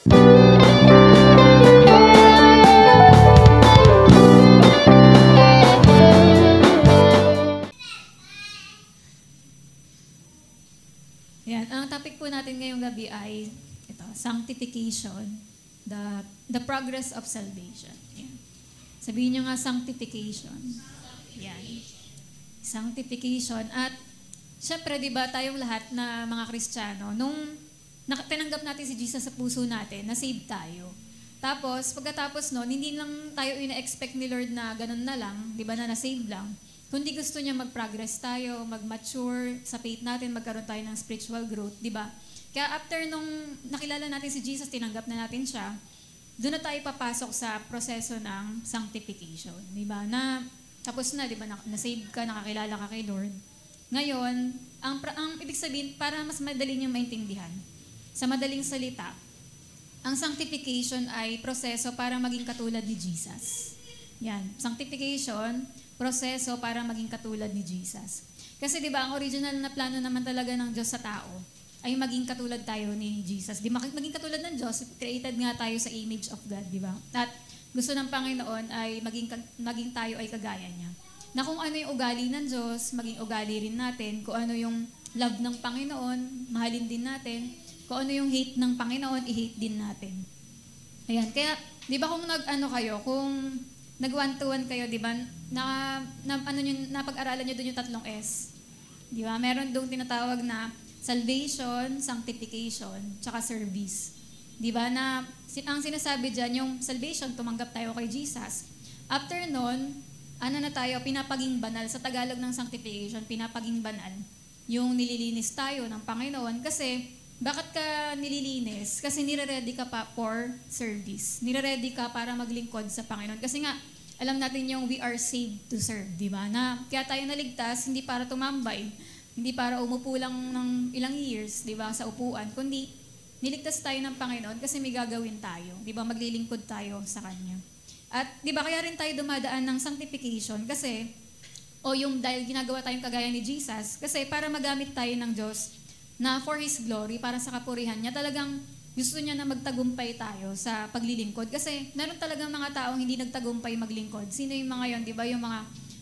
Yan, ang topic po natin ngayong gabi ay ito, sanctification, the progress of salvation. Yan. Sabihin nyo nga sanctification. Yan. Sanctification. At syempre, di ba tayong lahat na mga Kristiyano, nung tinanggap natin si Jesus sa puso natin, na-save tayo. Tapos, pagkatapos nun, hindi lang tayo ina-expect ni Lord na ganun na lang, di ba na na-save lang, kundi gusto niya mag-progress tayo, mag-mature sa faith natin, magkaroon tayo ng spiritual growth, di ba? Kaya after nung nakilala natin si Jesus, tinanggap na natin siya, doon na tayo papasok sa proseso ng sanctification, di ba? Na tapos na, di ba, na-save ka, nakakilala ka kay Lord. Ngayon, ang ibig sabihin, para mas madali niyong maintindihan, sa madaling salita, ang sanctification ay proseso para maging katulad ni Jesus. Yan, sanctification, proseso para maging katulad ni Jesus. Kasi di ba, ang original na plano naman talaga ng Diyos sa tao ay maging katulad tayo ni Jesus. Di maging katulad ng Diyos, created nga tayo sa image of God, di ba? At gusto ng Panginoon ay maging tayo ay kagaya niya. Na kung ano yung ugali ng Diyos, maging ugali rin natin. Kung ano yung love ng Panginoon, mahalin din natin. Kung ano yung hate ng Panginoon, i-hate din natin. Ayan, kaya, di ba kung kung nag-one-to-one kayo, di ba, napag-aralan nyo doon yung 3 S. Di ba? Meron doon tinatawag na salvation, sanctification, tsaka service. Di ba? Na, ang sinasabi dyan, yung salvation, tumanggap tayo kay Jesus. After nun, na tayo, pinapaging banal. Sa Tagalog ng sanctification, pinapaging banal. Yung nililinis tayo ng Panginoon. Kasi, bakit ka nililinis? Kasi nire-ready ka pa for service. Nire-ready ka para maglingkod sa Panginoon. Kasi nga, alam natin yung we are saved to serve, di ba? Na kaya tayo naligtas, hindi para tumambay, hindi para umupo lang ng ilang years, di ba, sa upuan, kundi niligtas tayo ng Panginoon kasi may gagawin tayo, di ba? Maglilingkod tayo sa Kanya. At di ba, kaya rin tayo dumadaan ng sanctification kasi, dahil ginagawa tayong kagaya ni Jesus, kasi para magamit tayo ng Diyos na for His glory, para sa kapurihan niya, talagang gusto niya na magtagumpay tayo sa paglilingkod. Kasi meron talagang mga taong hindi nagtagumpay maglingkod. Sino yung mga yon, di ba?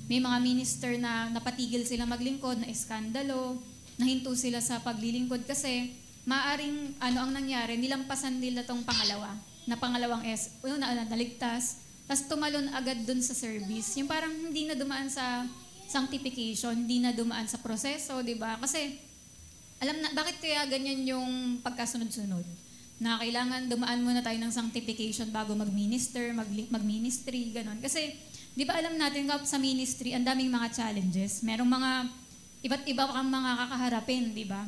May mga minister na napatigil sila maglingkod, na eskandalo, nahinto sila sa paglilingkod kasi maaring ang nangyari, nilampasan nila tong pangalawang S, naligtas, tapos tumalon agad dun sa service. Yung parang hindi na dumaan sa sanctification, hindi na dumaan sa proseso, di ba? Kasi bakit kaya ganyan yung pagkasunod-sunod? Na kailangan dumaan muna tayo ng sanctification bago mag-minister, mag-ministry, gano'n. Kasi, di ba alam natin sa ministry, ang daming mga challenges. Merong mga iba't iba kang mga kakaharapin, di ba?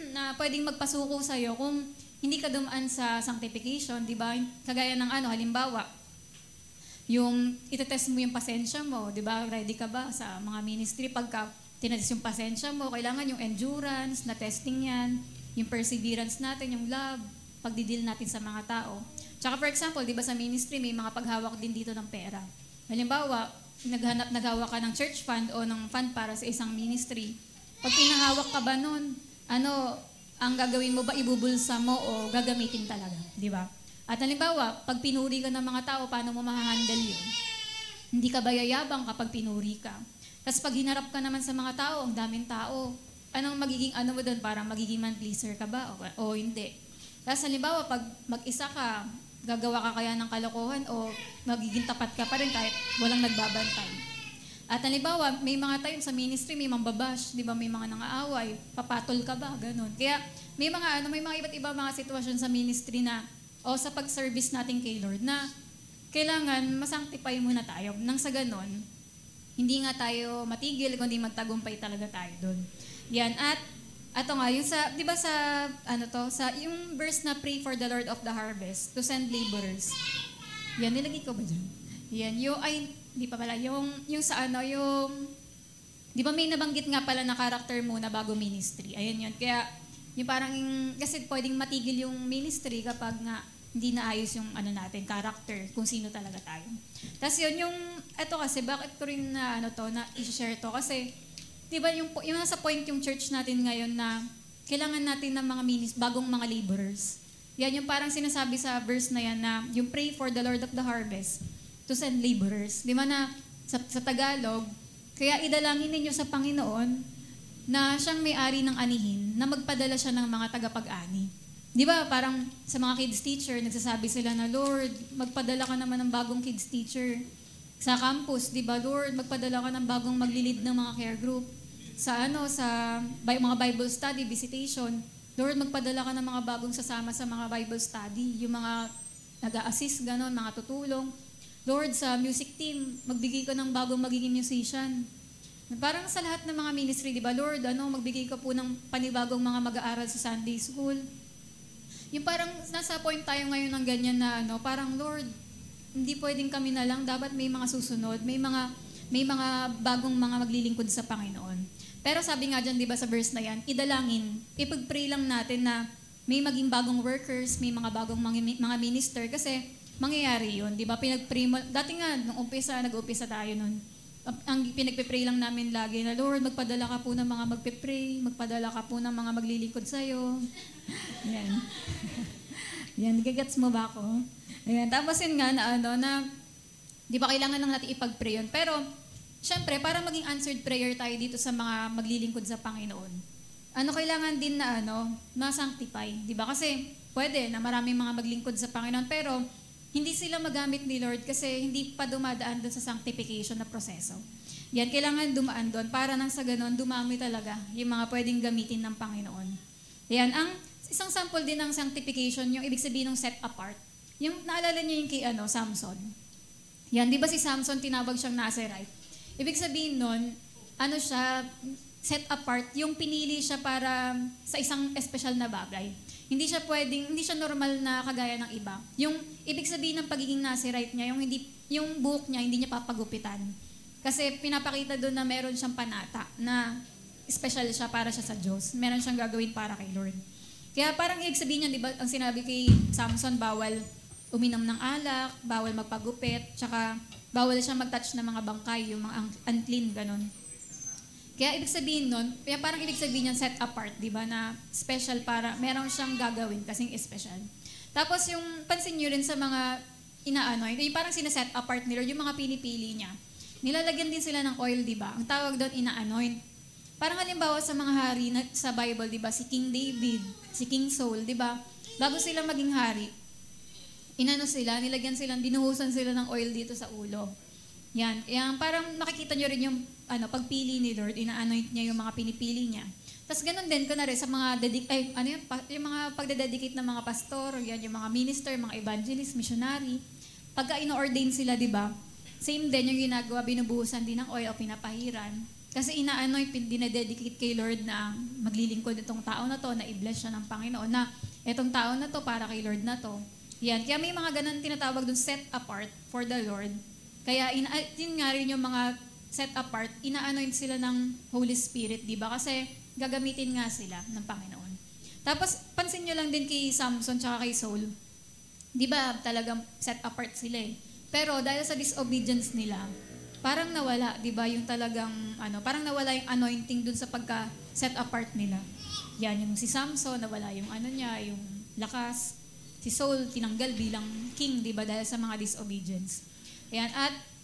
Na pwedeng magpasuko sa'yo kung hindi ka dumaan sa sanctification, di ba? Kagaya ng halimbawa, yung itetest mo yung pasensya mo, di ba? Ready ka ba sa mga ministry pagka tinatest yung pasensya mo, kailangan yung endurance, na testing yan, yung perseverance natin, yung love, pagdidil natin sa mga tao. Tsaka for example, di ba sa ministry, may mga paghawak din dito ng pera. Halimbawa, naghawak ka ng church fund o ng fund para sa isang ministry. Pag pinahawak ka ba nun, ang gagawin mo ba, ibubulsa mo o gagamitin talaga, di ba? At halimbawa, pag pinuri ka ng mga tao, paano mo mahahandle yun? Hindi ka ba yayabang kapag pinuri ka? Tapos pag hinarap ka naman sa mga tao, ang daming tao, anong magiging mo doon? Parang magiging man-pleaser ka ba? O hindi. Tapos halimbawa, pag mag-isa ka, gagawa ka kaya ng kalokohan o magiging tapat ka pa rin kahit walang nagbabantay. At halimbawa, may mga time sa ministry, may mambabash, di ba? May mga nangaaway, papatol ka ba? Ganon. Kaya may mga iba't iba mga sitwasyon sa ministry na sa pag-service natin kay Lord na kailangan masanctify muna tayo. Nang sa ganon, hindi nga tayo matigil, kundi magtagumpay talaga tayo doon. Yan. At yung di ba yung verse na pray for the Lord of the harvest to send laborers. Yan, nilagay ko ba dyan? Yan, di pa pala, di ba may nabanggit nga pala na character muna bago ministry. Ayan yun. Kaya, yung parang, kasi pwedeng matigil yung ministry kapag nga hindi naayos yung natin, character, kung sino talaga tayo. Tapos yun, kasi bakit ko rin na i-share to, kasi, di ba yung nasa point yung church natin ngayon na kailangan natin ng mga bagong mga laborers. Yan yung parang sinasabi sa verse na yan na yung pray for the Lord of the harvest to send laborers. Di ba na sa Tagalog, kaya idalangin ninyo sa Panginoon na siyang may-ari ng anihin na magpadala siya ng mga tagapag-ani. Di ba parang sa mga kids teacher, nagsasabi sila na, Lord, magpadala ka naman ng bagong kids teacher. Sa campus, di ba, Lord, magpadala ka ng bagong maglilid ng mga care group. Sa mga Bible study, visitation, Lord, magpadala ka ng mga bagong sasama sa mga Bible study, yung mga nag-a-assist, ganon, mga tutulong. Lord, sa music team, magbigay ka ng bagong magiging musician. Parang sa lahat ng mga ministry, di ba, Lord, magbigay ka po ng panibagong mga mag-aaral sa Sunday school. Yung parang nasa point tayo ngayon ng ganyan na parang Lord, hindi pwedeng kami na lang, dapat may mga susunod, may mga bagong mga maglilingkod sa Panginoon. Pero sabi nga dyan, di ba sa verse na yan, idalangin, ipag-pray lang natin na may maging bagong workers, may mga bagong mga minister, kasi mangyayari yun, di ba? Pinag-pray mo, dati nga, nag-umpisa tayo nun. Ang pinagpe-pray lang namin lagi na, Lord, magpadala ka po ng mga magpe-pray, magpadala ka po ng mga maglilingkod sa'yo. Yan. Yan, gagets mo ba ako? Ayan, tapos yun nga na di ba kailangan lang natin ipag-pray yun. Pero, syempre, para maging answered prayer tayo dito sa mga maglilingkod sa Panginoon, kailangan din na ma-sanctify, di ba? Kasi, pwede na maraming mga maglingkod sa Panginoon, pero hindi sila magamit ni Lord kasi hindi pa dumadaan doon sa sanctification na proseso. Yan, kailangan dumaan doon para nang sa ganun, dumami talaga yung mga pwedeng gamitin ng Panginoon. Yan, ang isang sample din ng sanctification, yung ibig sabihin ng set apart. Yung naalala niyo yung kay Samson. Yan, di ba si Samson tinawag siyang Nazirite? Ibig sabihin nun, siya, set apart, yung pinili siya para sa isang espesyal na bagay. Hindi siya normal na kagaya ng iba. Yung ibig sabihin ng pagiging Nazirite niya, yung buhok niya, hindi niya papagupitan. Kasi pinapakita doon na meron siyang panata, na special siya para siya sa Diyos. Meron siyang gagawin para kay Lord. Kaya parang ibig sabihin niya, di ba, ang sinabi kay Samson, bawal uminom ng alak, bawal magpagupit, tsaka bawal siya mag-touch ng mga bangkay, yung mga unclean, ganun. Kaya ibig sabihin nun, kaya parang ibig sabihin niyan set apart, di ba, na special para, meron siyang gagawin kasing special. Tapos yung, pansin nyo rin sa mga yung parang sineset apart nila, yung mga pinipili niya. Nilalagyan din sila ng oil, di ba? Ang tawag doon, ina-anoint. Parang halimbawa sa mga hari sa Bible, di ba, si King David, si King Saul, di ba? Bago sila maging hari, binuhusan sila ng oil dito sa ulo. Yan, parang makikita nyo rin yung pagpili ni Lord, ina-anoint niya yung mga pinipili niya. Tapos ganun din, kunwari sa mga yung mga pagdededicate ng mga pastor, yan, yung mga minister, mga evangelist, missionary, pagka ino-ordain sila, di ba? Same din yung ginagawa, binubuhusan din ng oil o pinapahiran. Kasi ina-anoint, dinededicate kay Lord na maglilingkod itong tao na to, na i-bless siya ng Panginoon, na itong tao na to para kay Lord na to. Yan, kaya may mga ganun tinatawag dun, set apart for the Lord. Kaya yun nga rin yung mga set apart, ina-anoint sila ng Holy Spirit, di ba? Kasi gagamitin nga sila ng Panginoon. Tapos, pansin nyo lang din kay Samson tsaka kay Saul, di ba talagang set apart sila eh. Pero dahil sa disobedience nila, parang nawala, di ba, yung talagang, parang nawala yung anointing dun sa pagka-set apart nila. Yan, yung si Samson, nawala yung yung lakas. Si Saul, tinanggal bilang king, di ba, dahil sa mga disobedience. Ayan,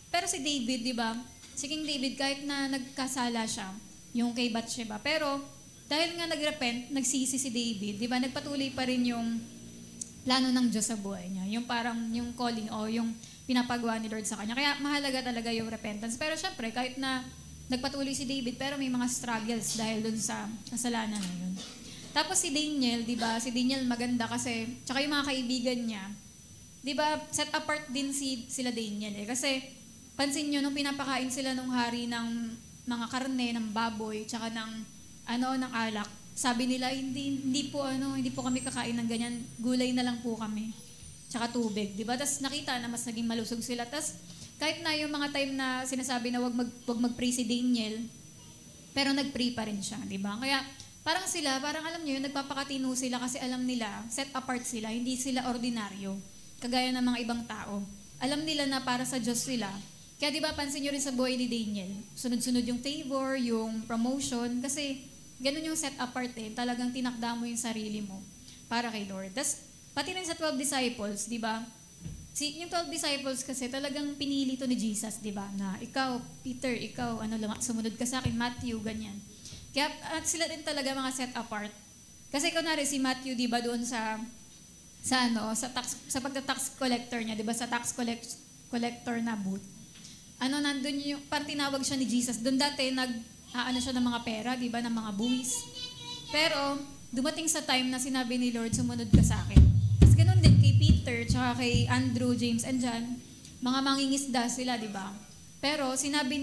pero si David, di ba, si King David, kahit na nagkasala siya, yung kay Bathsheba, pero dahil nga nagrepent, nagsisi si David, di ba, nagpatuloy pa rin yung plano ng Diyos sa buhay niya, yung parang yung calling o yung pinapagawa ni Lord sa kanya. Kaya mahalaga talaga yung repentance. Pero syempre, kahit na nagpatuloy si David, pero may mga struggles dahil dun sa kasalanan na yun. Tapos si Daniel, di ba, si Daniel maganda kasi, tsaka yung mga kaibigan niya, di ba, set apart din sila Daniel eh. Kasi, pansin nyo, nung pinapakain sila nung hari ng mga karne, ng baboy, tsaka ng alak, sabi nila, hindi po kami kakain ng ganyan, gulay na lang po kami. Tsaka tubig, di ba? Tapos nakita na mas naging malusog sila. Tapos, kahit na yung mga time na sinasabi na wag mag-pray si Daniel, pero nag-pray pa rin siya, di ba? Kaya, parang alam nyo yun, nagpapakatino sila kasi alam nila, set apart sila, hindi sila ordinaryo. Kagaya ng mga ibang tao. Alam nila na para sa Diyos sila. Kaya di ba pansin nyo rin sa buhay ni Daniel, sunod-sunod yung favor, yung promotion, kasi ganun yung set apart eh. Talagang tinakda mo yung sarili mo para kay Lord. Tapos pati rin sa 12 disciples, di ba? Yung 12 disciples kasi talagang pinili to ni Jesus, di ba? Na ikaw, Peter, ikaw, sumunod ka sa akin, Matthew, ganyan. Kaya at sila din talaga mga set apart. Kasi kunwari si Matthew, di ba, doon sa pagta-tax collector niya, di ba, sa tax collector na booth. Nandun yung, parang tinawag siya ni Jesus. Doon dati, siya ng mga pera, di ba, ng mga buwis. Pero, dumating sa time na sinabi ni Lord, sumunod ka sa akin. Tapos ganun din kay Peter, tsaka kay Andrew, James, and John, mga mangingisda sila, di ba? Pero, sinabi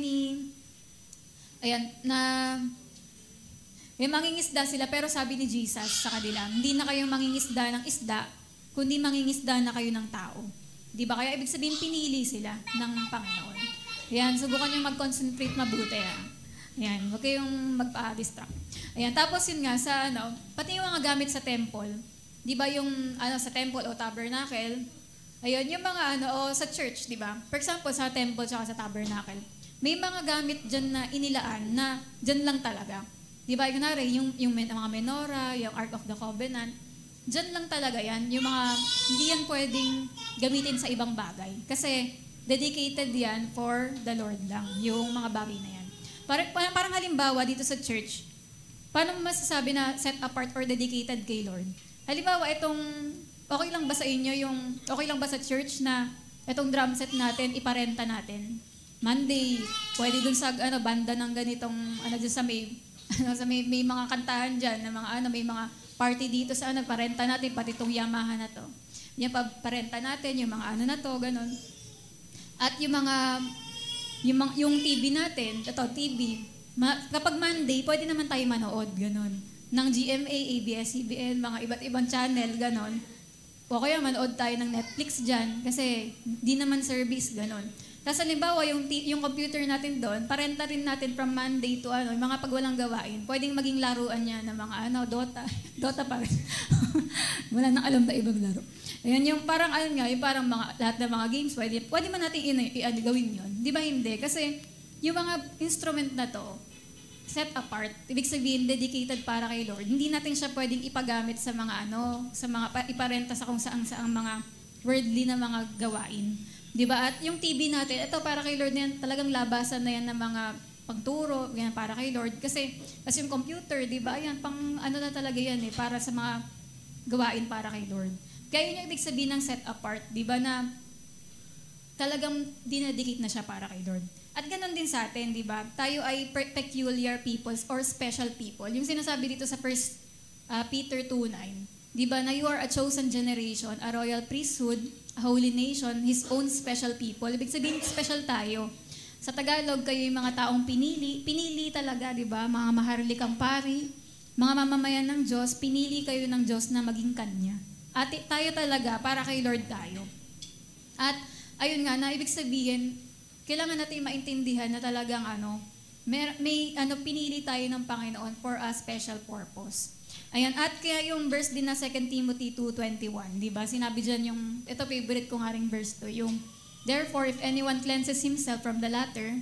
may mangingisda sila, pero sabi ni Jesus sa kanila, hindi na kayo mangingisda ng isda, kundi mangingisda na kayo ng tao. Di ba? Kaya ibig sabihin, pinili sila ng Panginoon. Ayan, subukan nyo mag-concentrate mabuti. Ayan, huwag kayong magpa-distract. Ayan, tapos yun nga, pati yung mga gamit sa temple, di ba yung sa temple o tabernacle, ayun, yung mga sa church, di ba? For example, sa temple at sa tabernacle, may mga gamit dyan na inilaan na dyan lang talaga. Di ba, kunwari, yung mga menorah, yung Ark of the Covenant, dyan lang talaga yan. Yung mga, hindi yan pwedeng gamitin sa ibang bagay. Kasi, dedicated yan for the Lord lang, yung mga bagay na yan. Parang halimbawa, dito sa church, paano mo masasabi na set apart or dedicated kay Lord? Halimbawa, okay lang ba sa inyo okay lang ba sa church na itong drum set natin, iparenta natin? Monday, pwede dun sa banda ng ganitong, dun sa may mga kantahan dyan, na mga may mga party dito sa parenta natin, pati itong Yamaha na to. Yan, parenta natin, yung mga na to, ganun. At yung TV natin, TV, kapag Monday, pwede naman tayo manood, ganun. Ng GMA, ABS-CBN, mga iba't ibang channel, ganun. O kaya manood tayo ng Netflix dyan, kasi di naman service, ganun. Tapos halimbawa, yung computer natin doon, parenta rin natin from Monday to yung mga pagwalang gawain. Pwedeng maging laruan niya ng mga Dota. Dota pa rin. Wala nang alam na ibang laro. Ayan, yung parang yung parang lahat ng mga games, pwede man natin gawin yun. Di ba hindi? Kasi yung mga instrument na to, set apart, ibig sabihin, dedicated para kay Lord. Hindi natin siya pwedeng ipagamit sa mga iparenta sa kung saang mga worldly na mga gawain. Diba? At yung TV natin, ito para kay Lord na yan, talagang labasan na yan ng mga pagturo, yan para kay Lord. Kasi yung computer, diba? Yan, na talaga yan para sa mga gawain para kay Lord. Kaya yun yung ibig sabihin ng set apart, diba? Na talagang dinedicate na siya para kay Lord. At ganun din sa atin, diba? Tayo ay peculiar peoples or special people. Yung sinasabi dito sa 1 Peter 2:9, diba? Na you are a chosen generation, a royal priesthood, a holy nation, His own special people. Ibig sabihin, special tayo. Sa Tagalog, kayo yung mga taong pinili talaga, di ba? Mga maharlikang pari, mga mamamayan ng Diyos, pinili kayo ng Diyos na maging Kanya. At tayo talaga, para kay Lord tayo. At, ayun nga, na ibig sabihin, kailangan natin maintindihan na talagang may pinili tayo ng Panginoon for a special purpose. Ayan, at kaya yung verse din na 2 Timothy 2:21, di ba? Sinabi dyan ito favorite ko nga ring verse to, yung, therefore, if anyone cleanses himself from the latter,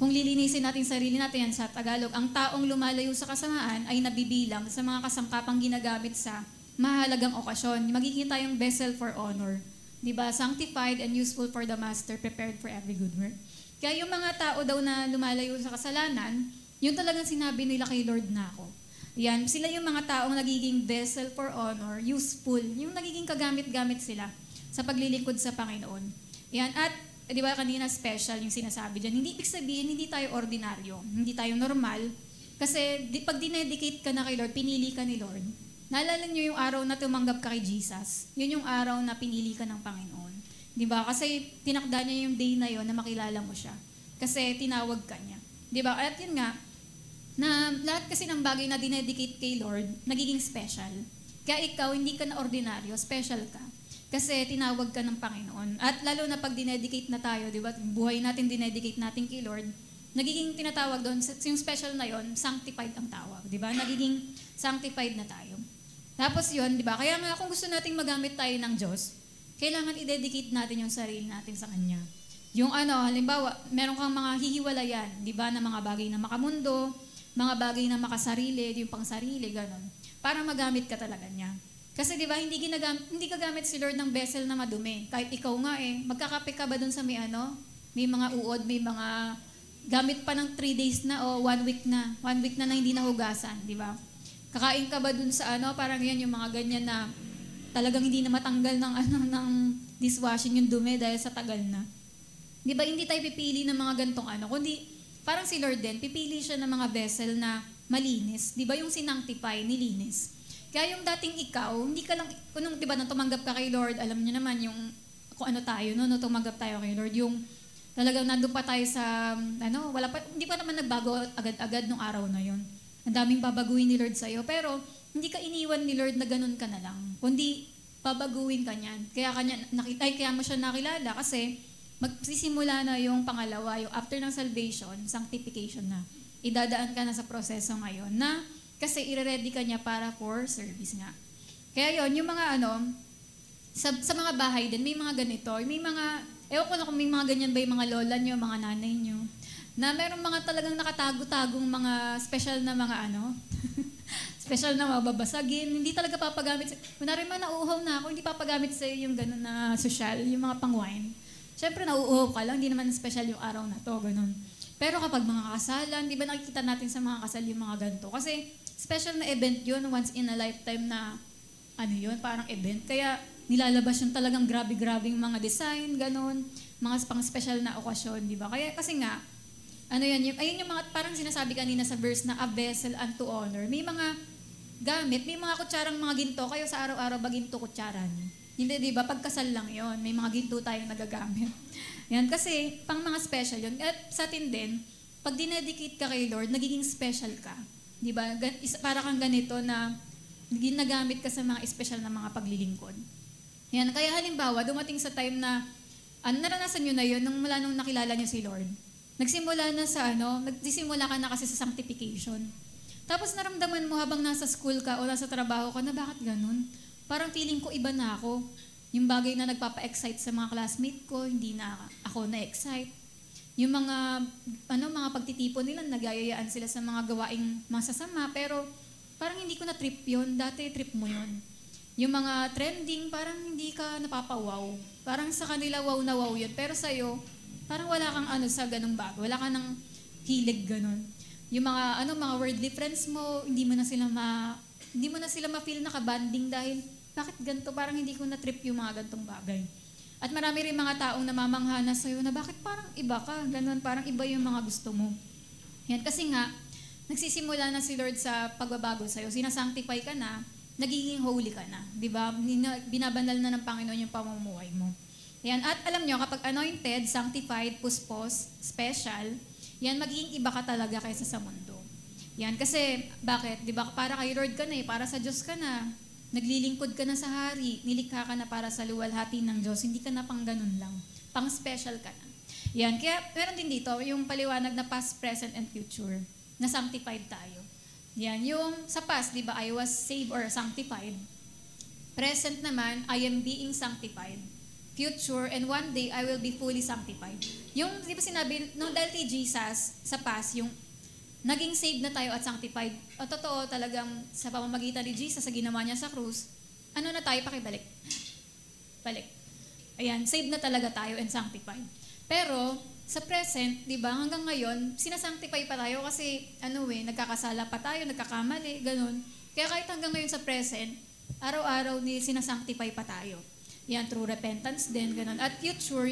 kung lilinisin natin sarili natin yan sa Tagalog, ang taong lumalayo sa kasamaan ay nabibilang sa mga kasangkapang ginagamit sa mahalagang okasyon. Magiging tayong vessel for honor. Di ba? Sanctified and useful for the master, prepared for every good work. Kaya yung mga tao daw na lumalayo sa kasalanan, yun talagang sinabi nila kay Lord na ako. Yan, sila yung mga taong nagiging vessel for honor, useful, yung nagiging kagamit-gamit sila sa paglilingkod sa Panginoon. Yan, at di ba kanina special yung sinasabi dyan, hindi ibig sabihin, hindi tayo ordinaryo, hindi tayo normal, kasi pag dinedicate ka na kay Lord, pinili ka ni Lord. Naalala nyo yung araw na tumanggap ka kay Jesus, yun yung araw na pinili ka ng Panginoon. Di ba? Kasi tinakda niya yung day na yon na makilala mo siya. Kasi tinawag ka niya. Di ba? At yun nga, na lahat kasi ng bagay na dinedicate kay Lord, nagiging special. Kaya ikaw, hindi ka na ordinaryo, special ka. Kasi tinawag ka ng Panginoon. At lalo na pag dinedicate na tayo, di ba, buhay natin dinedicate natin kay Lord, nagiging tinatawag doon, yung special na yon, sanctified ang tawag. Di ba? Nagiging sanctified na tayo. Tapos yun, di ba? Kaya nga kung gusto nating magamit tayo ng Diyos, kailangan i-dedicate natin yung sarili natin sa Kanya. Yung halimbawa, meron kang mga hihiwalayan, di ba, na mga bagay na makamundo, mga bagay na makasarili, yung pangsarili, gano'n. Para magamit ka talaga niya. Kasi di ba, hindi gagamit si Lord ng vessel na madumi. Kahit ikaw nga magkakape ka ba dun sa may mga uod, may mga gamit pa ng 3 days na o 1 week na. 1 week na hindi nahugasan, di ba? Kakain ka ba dun sa parang yan yung mga ganyan na talagang hindi na matanggal ng dishwashing yung dumi dahil sa tagal na. Di ba, hindi tayo pipili ng mga gantong kundi parang si Lord din, pipili siya ng mga vessel na malinis. Di ba yung sinangtify, nilinis. Kaya yung dating ikaw, hindi ka lang, di ba, nung tumanggap ka kay Lord, alam niyo naman yung, kung ano tayo, no, nung tumanggap tayo kay Lord, yung talagang nandun pa tayo sa, hindi pa naman nagbago agad-agad nung araw na yon. Ang daming babaguhin ni Lord sa'yo, pero hindi ka iniwan ni Lord na ganun ka na lang. Kundi, babaguhin ka niyan. Kaya mo siya nakilala kasi magsisimula na yung pangalawa, yung after ng salvation, sanctification na. Idadaan ka na sa proseso ngayon na kasi i-ready ka niya para for service nga. Kaya yon, yung mga sa mga bahay din, may mga ganito, may mga, ewan ko na kung may mga ganyan ba yung mga lola nyo, mga nanay nyo, na meron mga talagang nakatago-tagong mga special na mga special na mababasagin, hindi talaga papagamit. Kunwari man nauuhaw na ako, hindi papagamit sa'yo yung gano'n na social, yung mga pang-wine. Siyempre, nauuhaw ka lang, hindi naman special yung araw na to, gano'n. Pero kapag mga kasalan, di ba nakikita natin sa mga kasal yung mga ganito? Kasi special na event yun, once in a lifetime na parang event. Kaya nilalabas yung talagang grabe-grabing mga design, gano'n, mga pang-special na okasyon, di ba? Kaya kasi nga, ayun yung mga parang sinasabi kanina sa verse na a vessel unto honor. May mga gamit, may mga kutsarang mga ginto, kayo sa araw-araw ba ginto kutsaran? Hindi, di ba? Pagkasal lang yon, may mga ginto tayong nagagamit. Yan, kasi pang mga special yun. At sa atin din, pag dinedicate ka kay Lord, nagiging special ka. Di ba? Para kang ganito na ginagamit ka sa mga special na mga paglilingkod. Yan, kaya halimbawa, dumating sa time na, naranasan nyo na yun, mula nung nakilala nyo si Lord. Nagsimula ka na kasi sa sanctification. Tapos naramdaman mo habang nasa school ka o nasa trabaho ka na bakit ganun? Parang feeling ko iba na ako. Yung bagay na nagpapa-excite sa mga classmate ko, hindi na ako na-excite. Yung mga pagtitipon nila, nagyayayaan sila sa mga gawaing masasama, pero parang hindi ko na trip yun. Dati trip mo yun. Yung mga trending, parang hindi ka napapawaw. Parang sa kanila wow na wow yun. Pero sa'yo, parang wala kang sa ganung bago. Wala ka ng hilig ganun. Yung mga worldly friends mo, hindi mo na sila ma-feel nakabanding dahil bakit ganito? Parang hindi ko na-trip yung mga gantong bagay. At marami rin mga taong namamangha na sa'yo na bakit parang iba ka? Ganun, parang iba yung mga gusto mo. Yan, kasi nga, nagsisimula na si Lord sa pagbabago sa'yo. Sinasanctify ka na, nagiging holy ka na. Diba? Binabanal na ng Panginoon yung pamumuhay mo. Yan, at alam nyo, kapag anointed, sanctified, puspos, special, yan, magiging iba ka talaga kaysa sa mundo. Yan, kasi, bakit? Diba? Para kay Lord ka na para sa Diyos ka na. Naglilingkod ka na sa hari, nilikha ka na para sa luwalhati ng Diyos, hindi ka na pang ganun lang. Pang special ka na. Yan, kaya meron din dito yung paliwanag na past, present, and future, na sanctified tayo. Yan, yung sa past, di ba, I was saved or sanctified. Present naman, I am being sanctified. Future, and one day, I will be fully sanctified. Yung, di ba sinabi, no, dahil kay Jesus, sa past, yung naging saved na tayo at sanctified. O totoo talagang sa pamamagitan ni Jesus, sa ginawa niya sa krus, na tayo, pakibalik. Balik. Ayan, saved na talaga tayo and sanctified. Pero, sa present, di ba, hanggang ngayon, sinasanctify pa tayo kasi, nagkakasala pa tayo, nagkakamali, ganun. Kaya kahit hanggang ngayon sa present, araw-araw sinasanctify pa tayo. Yan, through repentance din, ganun. At future,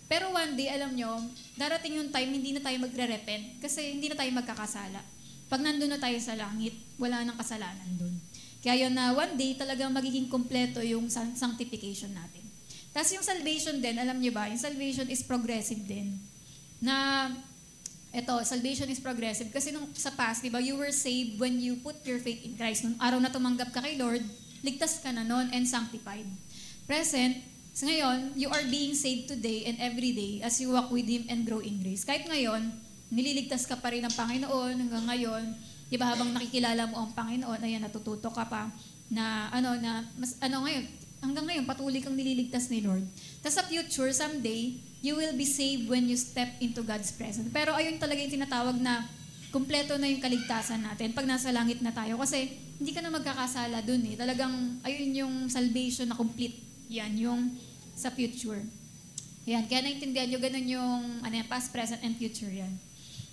pero one day, alam nyo, darating yung time, hindi na tayo magre-repent kasi hindi na tayo magkakasala. Pag nandun na tayo sa langit, wala nang kasalanan dun. Kaya yun na one day, talagang magiging kompleto yung sanctification natin. Tapos yung salvation din, alam nyo ba, yung salvation is progressive din. Salvation is progressive. Kasi sa past, di ba, you were saved when you put your faith in Christ. Nung araw na tumanggap ka kay Lord, ligtas ka na nun and sanctified. Present, so ngayon, you are being saved today and every day as you walk with Him and grow in grace. Kahit ngayon, nililigtas ka pa rin ng Panginoon hanggang ngayon. Di ba habang nakikilala mo ang Panginoon, ayan, natututo ka pa na ngayon, hanggang ngayon, patuloy kang nililigtas ni Lord. Tapos sa future, someday, you will be saved when you step into God's presence. Pero ayun talaga yung tinatawag na kumpleto na yung kaligtasan natin pag nasa langit na tayo. Kasi hindi ka na magkakasala dun eh. Talagang, ayun yung salvation na complete. Yan, yung sa future. Yan, kaya naintindihan nyo, ganun yung past, present, and future yan.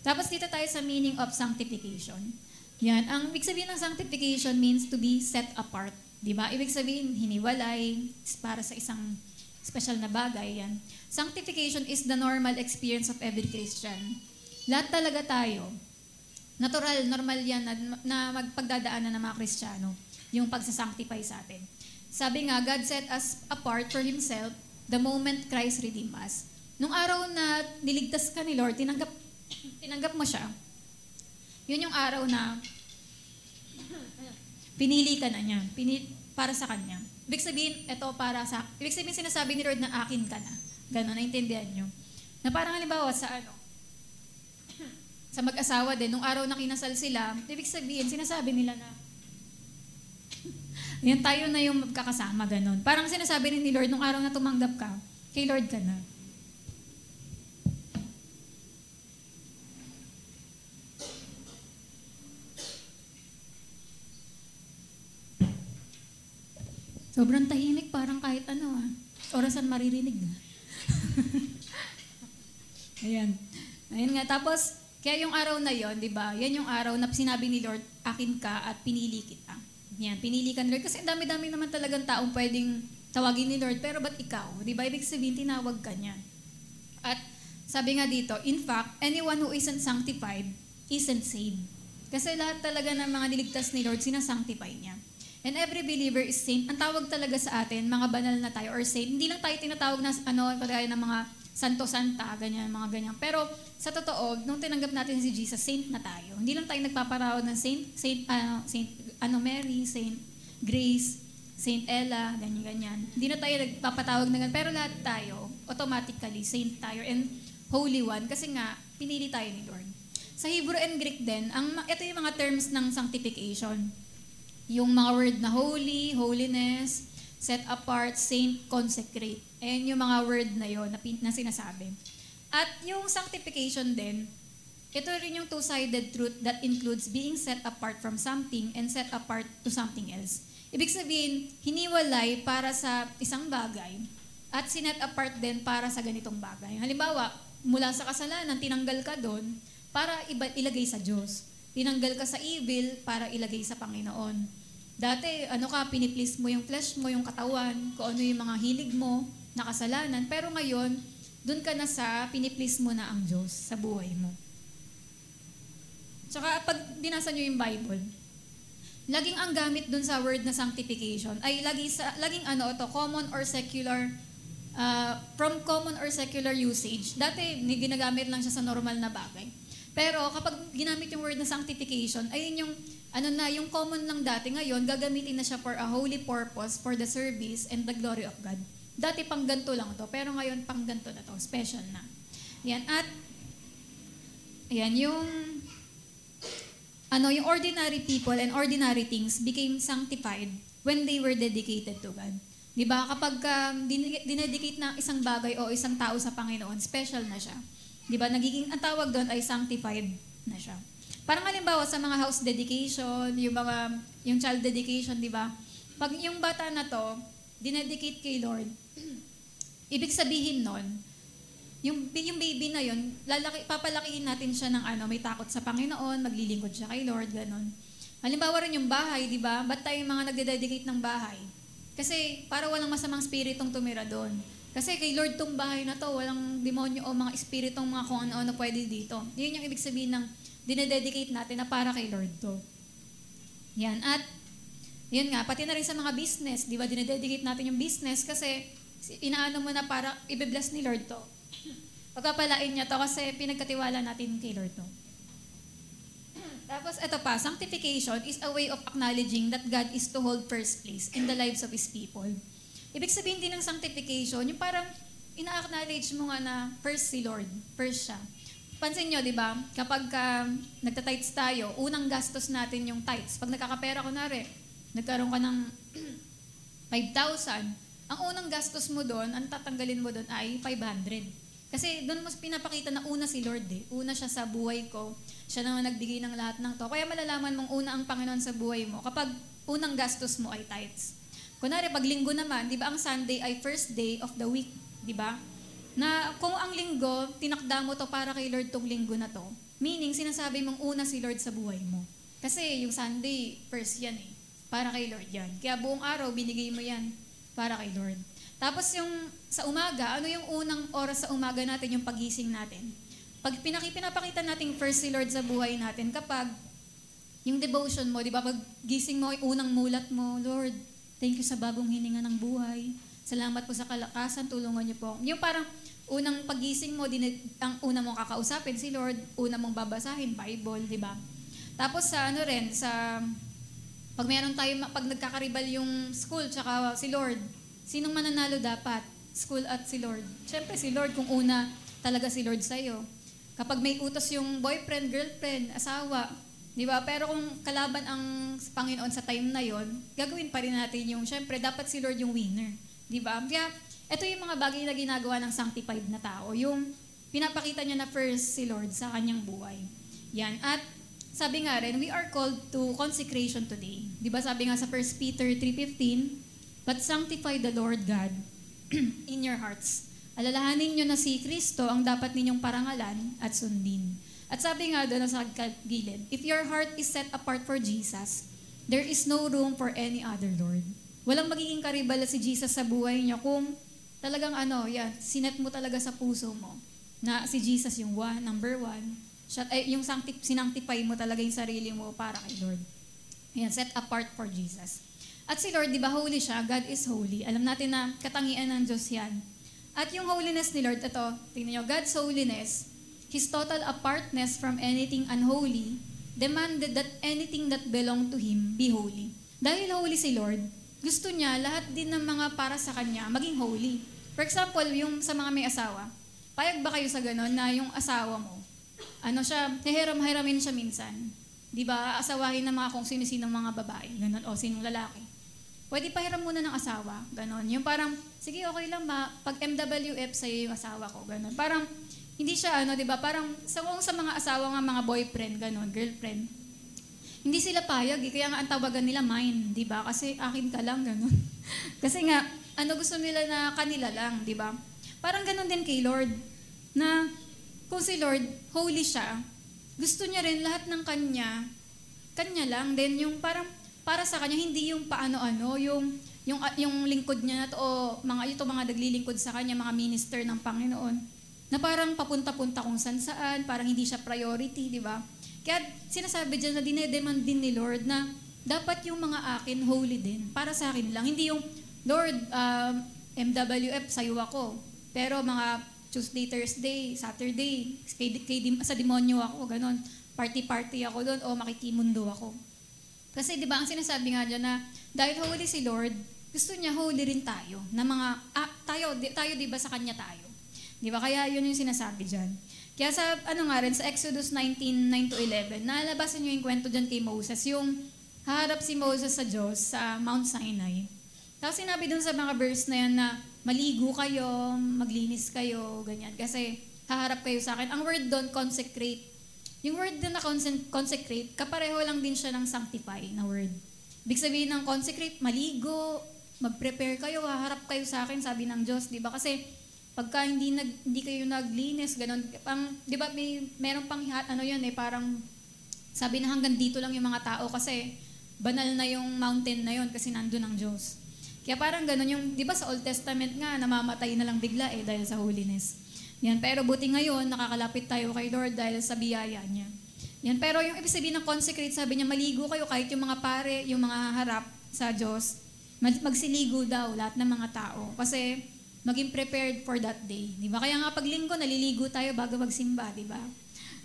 Tapos dito tayo sa meaning of sanctification. Yan, ang ibig sabihin ng sanctification means to be set apart. Diba? Ibig sabihin, hiniwalay, para sa isang special na bagay. Yan. Sanctification is the normal experience of every Christian. Lahat talaga tayo, natural, normal yan na magpagdadaanan ng mga Kristiyano, yung pagsasanctify sa atin. Sabi nga, God set us apart for Himself the moment Christ redeemed us. Nung araw na niligtas ka ni Lord, tinanggap mo siya, yun yung araw na pinili ka na niya, para sa Kanya. Ibig sabihin, ibig sabihin sinasabi ni Lord na akin ka na. Gano'n, naintindihan nyo. Na parang halimbawa sa mag-asawa din, nung araw na kinasal sila, ibig sabihin, sinasabi nila na, yan tayo na yung magkakasama, ganun. Parang sinasabi rin ni Lord, nung araw na tumanggap ka, kay Lord ka na. Sobrang tahimik, parang kahit orasan maririnig na. Ayan. Ayun nga, tapos, kaya yung araw na yon, di ba? Yan yung araw na sinabi ni Lord, akin ka at pinili kita. Yan, pinili ka ni Lord. Kasi dami-dami naman talagang taong pwedeng tawagin ni Lord, pero ba't ikaw? Di ba? Ibig sabihin, tinawag ka niya. At sabi nga dito, in fact, anyone who isn't sanctified isn't saved. Kasi lahat talaga ng mga niligtas ni Lord, sinasanctify niya. And every believer is saint. Ang tawag talaga sa atin, mga banal na tayo or saint. Hindi lang tayo tinatawag na kagaya ng mga santo-santa, ganyan, mga ganyan. Pero sa totoo, nung tinanggap natin si Jesus, saint na tayo. Hindi lang tayo nagpaparawag ng Saint Mary, Saint Grace, Saint Ella, ganyan-ganyan. Hindi na tayo nagpapatawag na ganyan. Pero lahat tayo, automatically, saint tayo and holy one kasi nga, pinili tayo ni Lord. Sa Hebrew and Greek din, ito yung mga terms ng sanctification. Yung mga word na holy, holiness, set apart, saint, consecrate. Ayan yung mga word na yon na sinasabi. At yung sanctification din, ito rin yung two-sided truth that includes being set apart from something and set apart to something else. Ibig sabihin, hiniwalay para sa isang bagay at sinet apart din para sa ganitong bagay. Halimbawa, mula sa kasalanan, tinanggal ka doon para ilagay sa Diyos. Tinanggal ka sa evil para ilagay sa Panginoon. Dati, piniplease mo yung flesh mo, yung katawan, kung ano yung mga hilig mo, na kasalanan. Pero ngayon, dun ka na sa piniplease mo na ang Diyos sa buhay mo. Tsaka pag binasa nyo yung Bible, laging ang gamit dun sa word na sanctification ay laging common or secular, from common or secular usage. Dati, ginagamit lang siya sa normal na bagay. Pero kapag ginamit yung word na sanctification, ayun yung yung common lang dati, ngayon gagamitin na siya for a holy purpose, for the service and the glory of God. Dati pang ganito lang to, pero ngayon pang ganito na to, special na. Yan, at ayan, yung ordinary people and ordinary things became sanctified when they were dedicated to God. Di ba? Kapag dinedicate na isang bagay o isang tao sa Panginoon, special na siya. Di ba? Ang tawag doon ay sanctified na siya. Parang halimbawa sa mga house dedication, yung child dedication, di ba? Pag yung bata na to, dinedicate kay Lord, ibig sabihin nun, yung baby na yun, papalakihin natin siya ng may takot sa Panginoon, maglilingkod siya kay Lord, ganon. Halimbawa rin yung bahay, di ba? Ba't tayo mga nagde-dedicate ng bahay? Kasi para walang masamang spiritong tumira doon. Kasi kay Lord tong bahay na to, walang demonyo o mga espiritong mga kung ano-ano pwede dito. Yun yung ibig sabihin ng dinededicate natin na para kay Lord to. Yan. At yun nga, pati na rin sa mga business, di ba? Dinededicate natin yung business kasi inaano mo na para i-bless ni Lord to. Pagpapalain niya to kasi pinagkatiwala natin kay Lord to. Tapos ito pa, sanctification is a way of acknowledging that God is to hold first place in the lives of His people. Ibig sabihin din ng sanctification, yung parang ina-acknowledge mo nga na first si Lord, first siya. Pansin nyo, di ba? Kapag nagta-tithes tayo, unang gastos natin yung tithes. Pag nagkakapera, kunwari, nagkaroon ka ng 5,000, ang unang gastos mo doon, ang tatanggalin mo doon ay 500. Kasi doon mas pinapakita na una si Lord eh. Una siya sa buhay ko. Siya naman nagbigay ng lahat ng to. Kaya malalaman mong una ang Panginoon sa buhay mo kapag unang gastos mo ay tithes. Kunwari, pag linggo naman, di ba ang Sunday ay first day of the week, di ba? Na kung ang linggo, tinakda mo to para kay Lord tong linggo na to, meaning sinasabi mong una si Lord sa buhay mo. Kasi yung Sunday, first yan eh. Para kay Lord yan. Kaya buong araw, binigay mo yan para kay Lord. Tapos yung sa umaga, ano yung unang oras sa umaga natin, yung pagising natin? Pag pinapakita natin first si Lord sa buhay natin, kapag yung devotion mo, di ba, pag gising mo, unang mulat mo, Lord, thank you sa bagong hininga ng buhay. Salamat po sa kalakasan, tulungan niyo po. Yung parang unang pagising mo, ang una mong kakausapin si Lord, una mong babasahin, Bible, di ba? Tapos sa ano rin, pag meron tayo, pag nagkakaribal yung school, tsaka si Lord, sinong mananalo dapat? School at si Lord. Siyempre si Lord, kung una talaga si Lord sa'yo. Kapag may utos yung boyfriend, girlfriend, asawa, di ba? Pero kung kalaban ang Panginoon sa time na yon, gagawin pa rin natin yung, siyempre, dapat si Lord yung winner. Di ba? Kaya, ito yung mga bagay na ginagawa ng sanctified na tao. Yung pinapakita niya na first si Lord sa kanyang buhay. Yan. At sabi nga rin, we are called to consecration today. Di ba sabi nga sa 1 Peter 3:15, but sanctify the Lord God in your hearts. Alalahanin nyo na si Kristo ang dapat ninyong parangalan at sundin. At sabi nga doon sa gilid, if your heart is set apart for Jesus, there is no room for any other Lord. Walang magiging karibal si Jesus sa buhay niyo kung talagang sinet mo talaga sa puso mo na si Jesus yung number one. Yung sinanctify mo talaga yung sarili mo para kay Lord. Ayan, set apart for Jesus. At si Lord, di ba holy siya? God is holy. Alam natin na katangian ng Diyos yan. At yung holiness ni Lord, ito, tingnan nyo, God's holiness, His total apartness from anything unholy, demanded that anything that belonged to Him be holy. Dahil holy si Lord, gusto niya lahat din ng mga para sa Kanya maging holy. For example, yung sa mga may asawa, payag ba kayo sa ganon na yung asawa mo, hihiram-hiramin siya minsan. Di ba, asawahin ng mga kung sino-sinong mga babae, ganon, o sinong lalaki. Pwede pahiram muna ng asawa, ganon. Yung parang, sige, okay lang, pag MWF sa'yo yung asawa ko, ganon. Parang, hindi siya, di ba, parang, sa mga asawa nga, mga boyfriend, ganon, girlfriend, hindi sila payag, kaya nga ang tawagan nila mine, di ba? Kasi akin ka lang, ganon. Kasi nga, gusto nila na kanila lang, di ba? Parang ganon din kay Lord, na kung si Lord, holy siya, gusto niya rin lahat ng kanya lang, then yung parang, para sa kanya, hindi yung paano-ano, yung lingkod niya na to, o mga naglilingkod sa kanya, mga minister ng Panginoon, na parang papunta-punta kung saan-saan, parang hindi siya priority, di ba? Kaya sinasabi dyan na dinedemand din ni Lord na dapat yung mga akin holy din, para sa akin lang. Hindi yung, Lord, MWF, sa'yo ako. Pero mga Tuesday, Thursday, Saturday, sa demonyo ako, ganon. Party-party ako doon, o makikimundo ako. Kasi di ba ang sinasabi nga dyan na dahil holy si Lord, gusto niya holy rin tayo. Na mga, tayo di ba sa Kanya tayo? Di ba? Kaya yun yung sinasabi dyan. Kaya sa, sa Exodus 19:9-11, nalabasan nyo yung kwento dyan kay Moses, yung haharap si Moses sa Diyos sa Mount Sinai. Tapos sinabi dun sa mga verse na yan na maligo kayo, maglinis kayo, ganyan. Kasi haharap kayo sa akin. Ang word doon, consecrate. Yung word na consecrate, kapareho lang din siya ng sanctify na word. Ibig sabihin ng consecrate, maligo, mag-prepare kayo, haharap kayo sa akin, sabi ng Diyos, di ba? Kasi pagka hindi kayo naglinis, ganun, di ba, meron pang parang sabi na hanggang dito lang yung mga tao kasi banal na yung mountain na yun kasi nandun ang Diyos. Kaya parang ganun yung, di ba sa Old Testament nga, namamatay na lang bigla dahil sa holiness. Yan, pero buti ngayon, nakakalapit tayo kay Lord dahil sa biyaya niya. Yan, pero yung ibig sabihin ng consecrate, sabi niya, maligo kayo kahit yung mga pare, yung mga harap sa Diyos, magsiligo daw lahat ng mga tao. Kasi maging prepared for that day. Di ba? Kaya nga pag linggo, naliligo tayo bago magsimba, di ba?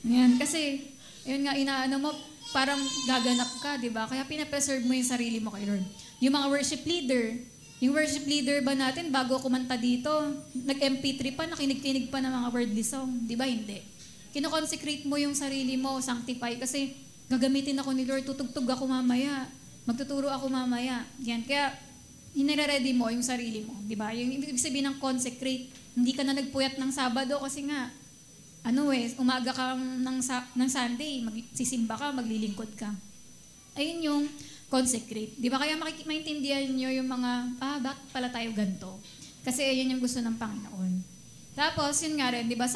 Yan, kasi, yun nga, mo, parang gaganap ka, di ba? Kaya pinapreserve mo yung sarili mo kay Lord. Yung mga worship leader ba natin, bago kumanta dito, nag-MP3 pa, nakinig-kinig pa ng mga wordly song. Di ba? Hindi. Kinoconsecrate mo yung sarili mo, sanctify, kasi gagamitin ako ni Lord, tutugtog ako mamaya, magtuturo ako mamaya. Yan. Kaya, hinire-ready mo yung sarili mo, di ba? Yung ibig sabihin ng consecrate, hindi ka na nagpuyat ng Sabado kasi nga, umaga ka ng Sunday, magsisimba ka, maglilingkod ka. Ayun yung consecrate. Di ba? Kaya maintindihan nyo yung mga, bakit pala tayo ganito? Kasi ayun yung gusto ng Panginoon. Tapos, yun nga rin, di ba?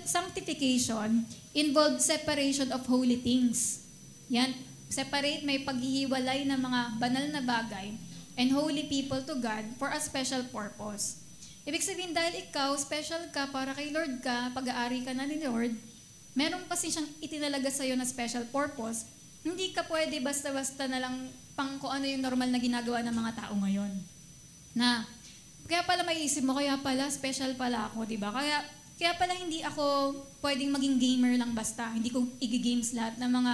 Sanctification involves separation of holy things. Yan, separate, may paghihiwalay ng mga banal na bagay and holy people to God for a special purpose. Ibig sabihin, dahil ikaw, special ka, para kay Lord ka, pag-aari ka na ni Lord, meron kasi siyang itinalaga sa'yo na special purpose. Hindi ka pwede basta-basta na lang pang kung ano yung normal na ginagawa ng mga tao ngayon. Kaya pala maiisip mo, kaya pala special pala ako, di ba? Kaya pala hindi ako pwedeng maging gamer lang basta. Hindi ko i-games lahat ng mga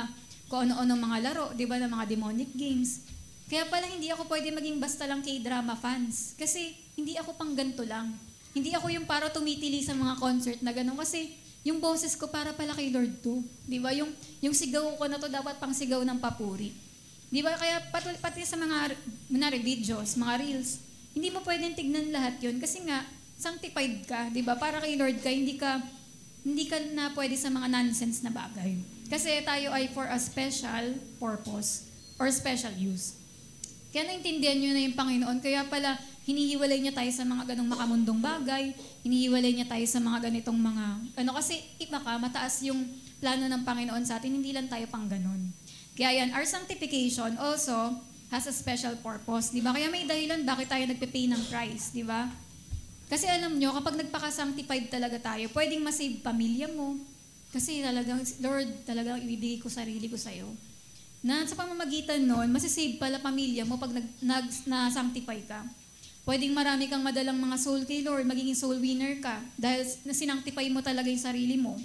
kung ano-ano mga laro, di ba, ng mga demonic games. Kaya pala hindi ako pwede maging basta lang K-drama fans. Kasi hindi ako pang ganito lang. Hindi ako yung para tumitili sa mga concert na gano'n. Kasi yung boses ko para pala kay Lord to. Di ba? Yung sigaw ko na to dapat pang sigaw ng papuri. Di ba? Kaya pati sa mga videos, mga reels, hindi mo pwedeng tignan lahat yun. Kasi nga, sanctified ka. Di ba? Para kay Lord ka, hindi ka na pwede sa mga nonsense na bagay. Kasi tayo ay for a special purpose or special use. Kaya naintindihan nyo na yung Panginoon. Kaya pala, hinihiwalay niya tayo sa mga ganong makamundong bagay. Hinihiwalay niya tayo sa mga ganitong mga... kasi iba ka, mataas yung plano ng Panginoon sa atin. Hindi lang tayo pang ganon. Kaya yan, our sanctification also has a special purpose. Di ba? Kaya may dahilan bakit tayo nagpe-pay ng price. Di ba? Kasi alam nyo, kapag nagpaka-sanctified talaga tayo, pwedeng masave pamilya mo. Kasi talagang, Lord, talagang ibibigay ko sarili ko sa'yo. Na sa pamamagitan nun, masisave pala pamilya mo pag na-sanctify ka. Pwedeng marami kang madalang mga soul kay Lord, magiging soul winner ka dahil na-sanctify mo talaga yung sarili mo.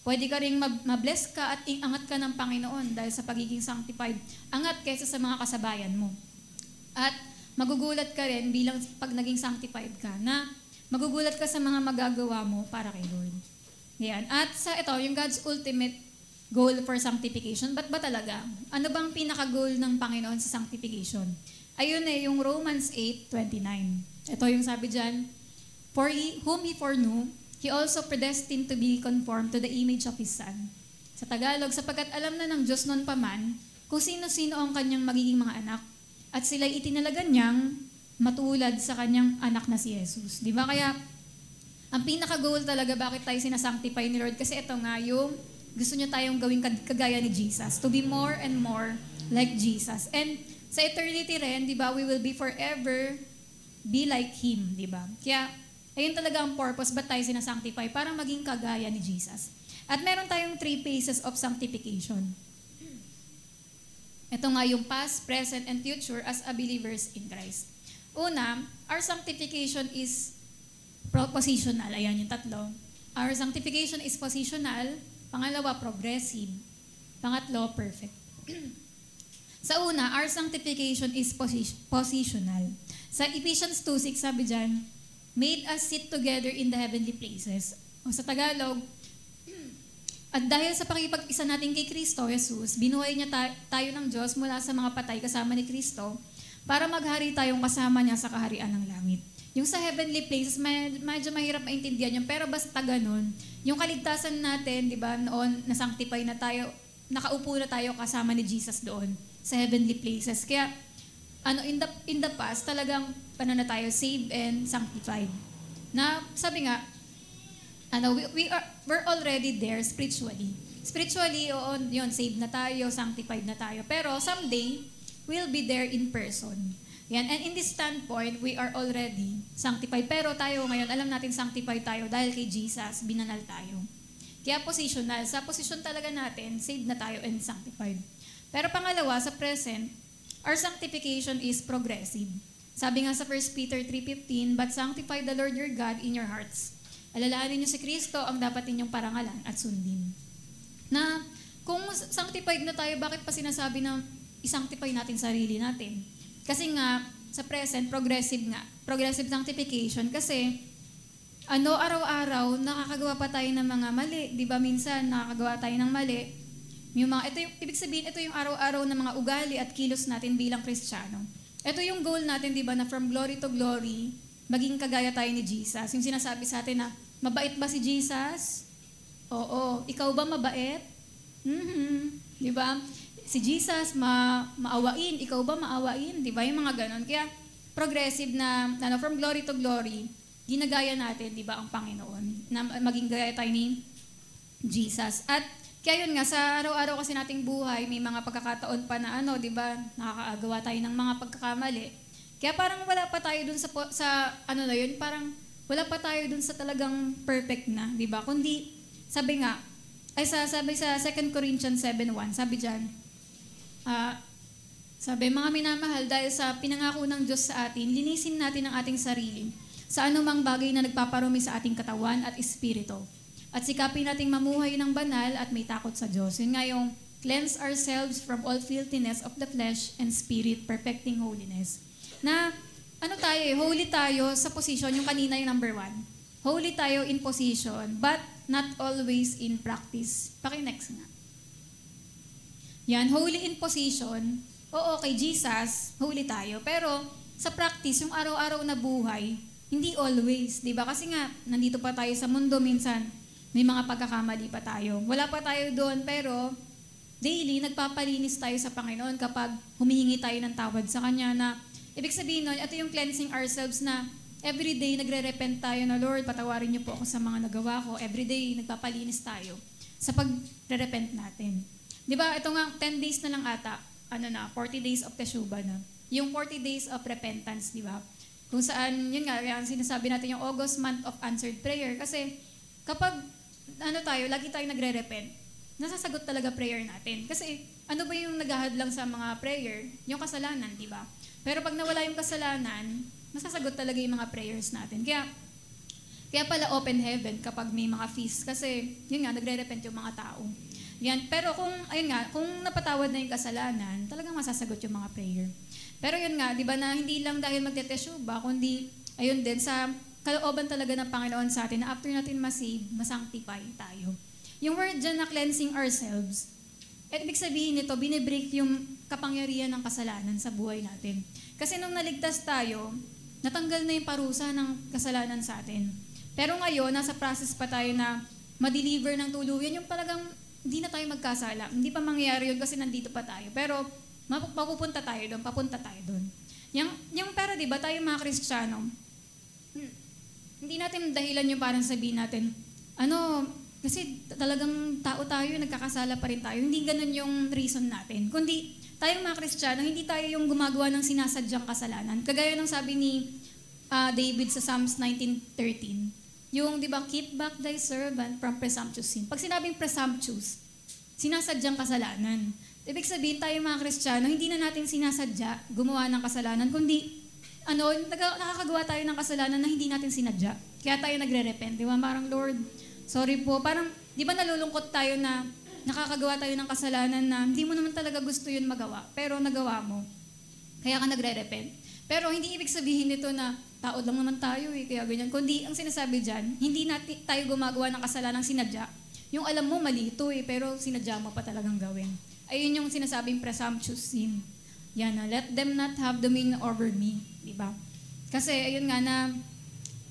Pwede ka rin mabless ka at angat ka ng Panginoon dahil sa pagiging sanctified. Angat kaysa sa mga kasabayan mo. At magugulat ka rin bilang pag naging sanctified ka na magugulat ka sa mga magagawa mo para kay Lord. Yan. At ito, yung God's ultimate goal for sanctification. Ba't ba talaga? Ano bang pinaka-goal ng Panginoon sa sanctification? Ayun yung Romans 8:29. Ito yung sabi dyan, For whom He foreknew, He also predestined to be conformed to the image of His Son. Sa Tagalog, sapagkat alam na ng Diyos noon pa man, kung sino-sino ang kanyang magiging mga anak, at sila'y itinalaga niyang matulad sa kanyang anak na si Jesus. Di ba? Kaya, ang pinaka-goal talaga, bakit tayo sinasanctify ni Lord? Kasi ito nga, yung gusto niya tayong gawing kagaya ni Jesus. To be more and more like Jesus. And sa eternity rin, di ba, we will be forever be like Him, di ba? Kaya, ayun talaga ang purpose, ba't tayo sinasanctify? Para maging kagaya ni Jesus. At meron tayong 3 phases of sanctification. Ito nga yung past, present, and future as a believers in Christ. Una, our sanctification is positional. Ayan yung tatlo. Our sanctification is positional. Pangalawa, progressive. Pangatlo, perfect. Sa una, our sanctification is positional. Sa Ephesians 2:6, sabi dyan, made us sit together in the heavenly places. O sa Tagalog, at dahil sa pakipag-isa natin kay Kristo, Jesus, binuhay niya tayo ng Diyos mula sa mga patay kasama ni Kristo para maghari tayong kasama niya sa kaharian ng langit. Yung sa heavenly places, medyo mahirap maintindihan yun, pero basta ganun. Yung kaligtasan natin, di ba, noon, na-sanctify na tayo, nakaupo na tayo kasama ni Jesus doon sa heavenly places. Kaya, in the past, talagang na tayo saved and sanctified. Na, sabi nga, we're already there spiritually. Spiritually, yun, saved na tayo, sanctified na tayo. Pero someday, we'll be there in person. Yan. And in this standpoint, we are already sanctified. Pero tayo ngayon, alam natin sanctified tayo dahil kay Jesus, binanal tayo. Kaya positional. Sa position talaga natin, saved na tayo and sanctified. Pero pangalawa, sa present, our sanctification is progressive. Sabi nga sa 1 Peter 3:15, But sanctify the Lord your God in your hearts. Alalahanin niyo si Kristo ang dapat ninyong parangalan at sundin. Na kung sanctified na tayo, bakit pa sinasabi na i-sanctify natin sarili natin? Kasi nga, sa present, progressive nga. Progressive sanctification. Kasi, araw-araw, nakakagawa pa tayo ng mga mali. Di ba minsan, nakakagawa tayo ng mali. Ibig sabihin, ito yung araw-araw na mga ugali at kilos natin bilang Kristiyano. Ito yung goal natin, di ba, na from glory to glory, maging kagaya tayo ni Jesus. Yung sinasabi sa atin na, mabait ba si Jesus? Oo. Ikaw ba mabait? Di ba? Si Jesus, maawain. Ikaw ba maawain? Di ba? Yung mga ganon. Kaya, progressive na, from glory to glory, ginagaya natin, di ba, ang Panginoon, na maging gaya tayo ni Jesus. At, kaya yun nga, sa araw-araw kasi nating buhay, may mga pagkakataon pa na di ba, nakakaagawa tayo ng mga pagkakamali. Kaya parang wala pa tayo dun parang wala pa tayo dun sa talagang perfect na, di ba? Kundi, sabi sa 2 Corinthians 7:1, sabi dyan, sabi, mga minamahal, dahil sa pinangako ng Diyos sa atin, linisin natin ang ating sarili sa anumang bagay na nagpaparumi sa ating katawan at espiritu. At sikapin nating mamuhay ng banal at may takot sa Diyos. Yun nga yung cleanse ourselves from all filthiness of the flesh and spirit, perfecting holiness. Na, holy tayo sa position, yung kanina yung number 1. Holy tayo in position, but not always in practice. Paki-next nga. Yan, holy in position. Oo, kay Jesus, holy tayo. Pero sa practice, yung araw-araw na buhay, hindi always, di ba? Kasi nga, nandito pa tayo sa mundo, minsan may mga pagkakamali pa tayo. Wala pa tayo doon, pero daily, nagpapalinis tayo sa Panginoon kapag humihingi tayo ng tawad sa Kanya na, ibig sabihin nun, ito yung cleansing ourselves na everyday nagre-repent tayo na, Lord, patawarin niyo po ako sa mga nagawa ko. Everyday, nagpapalinis tayo sa pagre-repent natin. Di ba, ito nga, 10 days na lang ata, 40 days of Teshuvah na. Yung 40 days of repentance, di ba? Kung saan, yun nga, yan, sinasabi natin yung August month of answered prayer. Kasi kapag, lagi tayo nagre-repent, nasasagot talaga prayer natin. Kasi, ano ba yung naghahadlang sa mga prayer? Yung kasalanan, di ba? Pero pag nawala yung kasalanan, masasagot talaga yung mga prayers natin. Kaya pala open heaven kapag may mga feast. Kasi, yun nga, nagre-repent yung mga tao. Yan. Pero kung napatawad na yung kasalanan, talagang masasagot yung mga prayer. Pero yun nga, di ba na hindi lang dahil magteteshuvah, kundi, ayun din, sa kalooban talaga ng Panginoon sa atin, na after natin masave, masanctify tayo. Yung word dyan na cleansing ourselves, ibig sabihin nito, binibreak yung kapangyarihan ng kasalanan sa buhay natin. Kasi nung naligtas tayo, natanggal na yung parusa ng kasalanan sa atin. Pero ngayon, nasa process pa tayo na ma-deliver ng tuluyan, yung talagang hindi na tayo magkasala. Hindi pa mangyayari yun kasi nandito pa tayo. Pero papunta tayo doon. Pero di ba tayo mga Kristiyano, hindi natin dahilan yung parang sabihin natin, kasi talagang tao tayo, nagkakasala pa rin tayo. Hindi ganun yung reason natin. Kundi tayong mga Kristiyano, hindi tayo yung gumagawa ng sinasadyang kasalanan. Kagaya ng sabi ni David sa Psalms 19:13. Yung, di ba, keep back thy servant from presumptuous sin. Pag sinabing presumptuous, sinasadyang kasalanan. Ibig sabihin tayo mga Kristiyano, hindi na natin sinasadya gumawa ng kasalanan, kundi nakakagawa tayo ng kasalanan na hindi natin sinadya. Kaya tayo nagre-repent. Di ba? Parang, Lord, sorry po. Parang, di ba nalulungkot tayo na nakakagawa tayo ng kasalanan na hindi mo naman talaga gusto yun magawa, pero nagawa mo. Kaya ka nagre-repent. Pero hindi ibig sabihin nito na tao lang naman tayo kaya ganyan. Kundi ang sinasabi dyan, hindi natin tayo gumagawa ng kasalanang sinadya. Yung alam mo, mali ito pero sinadya mo pa talagang gawin. Ayun yung sinasabing presumptuous sin. Yan na, let them not have dominion over me. Diba? Kasi ayun nga na,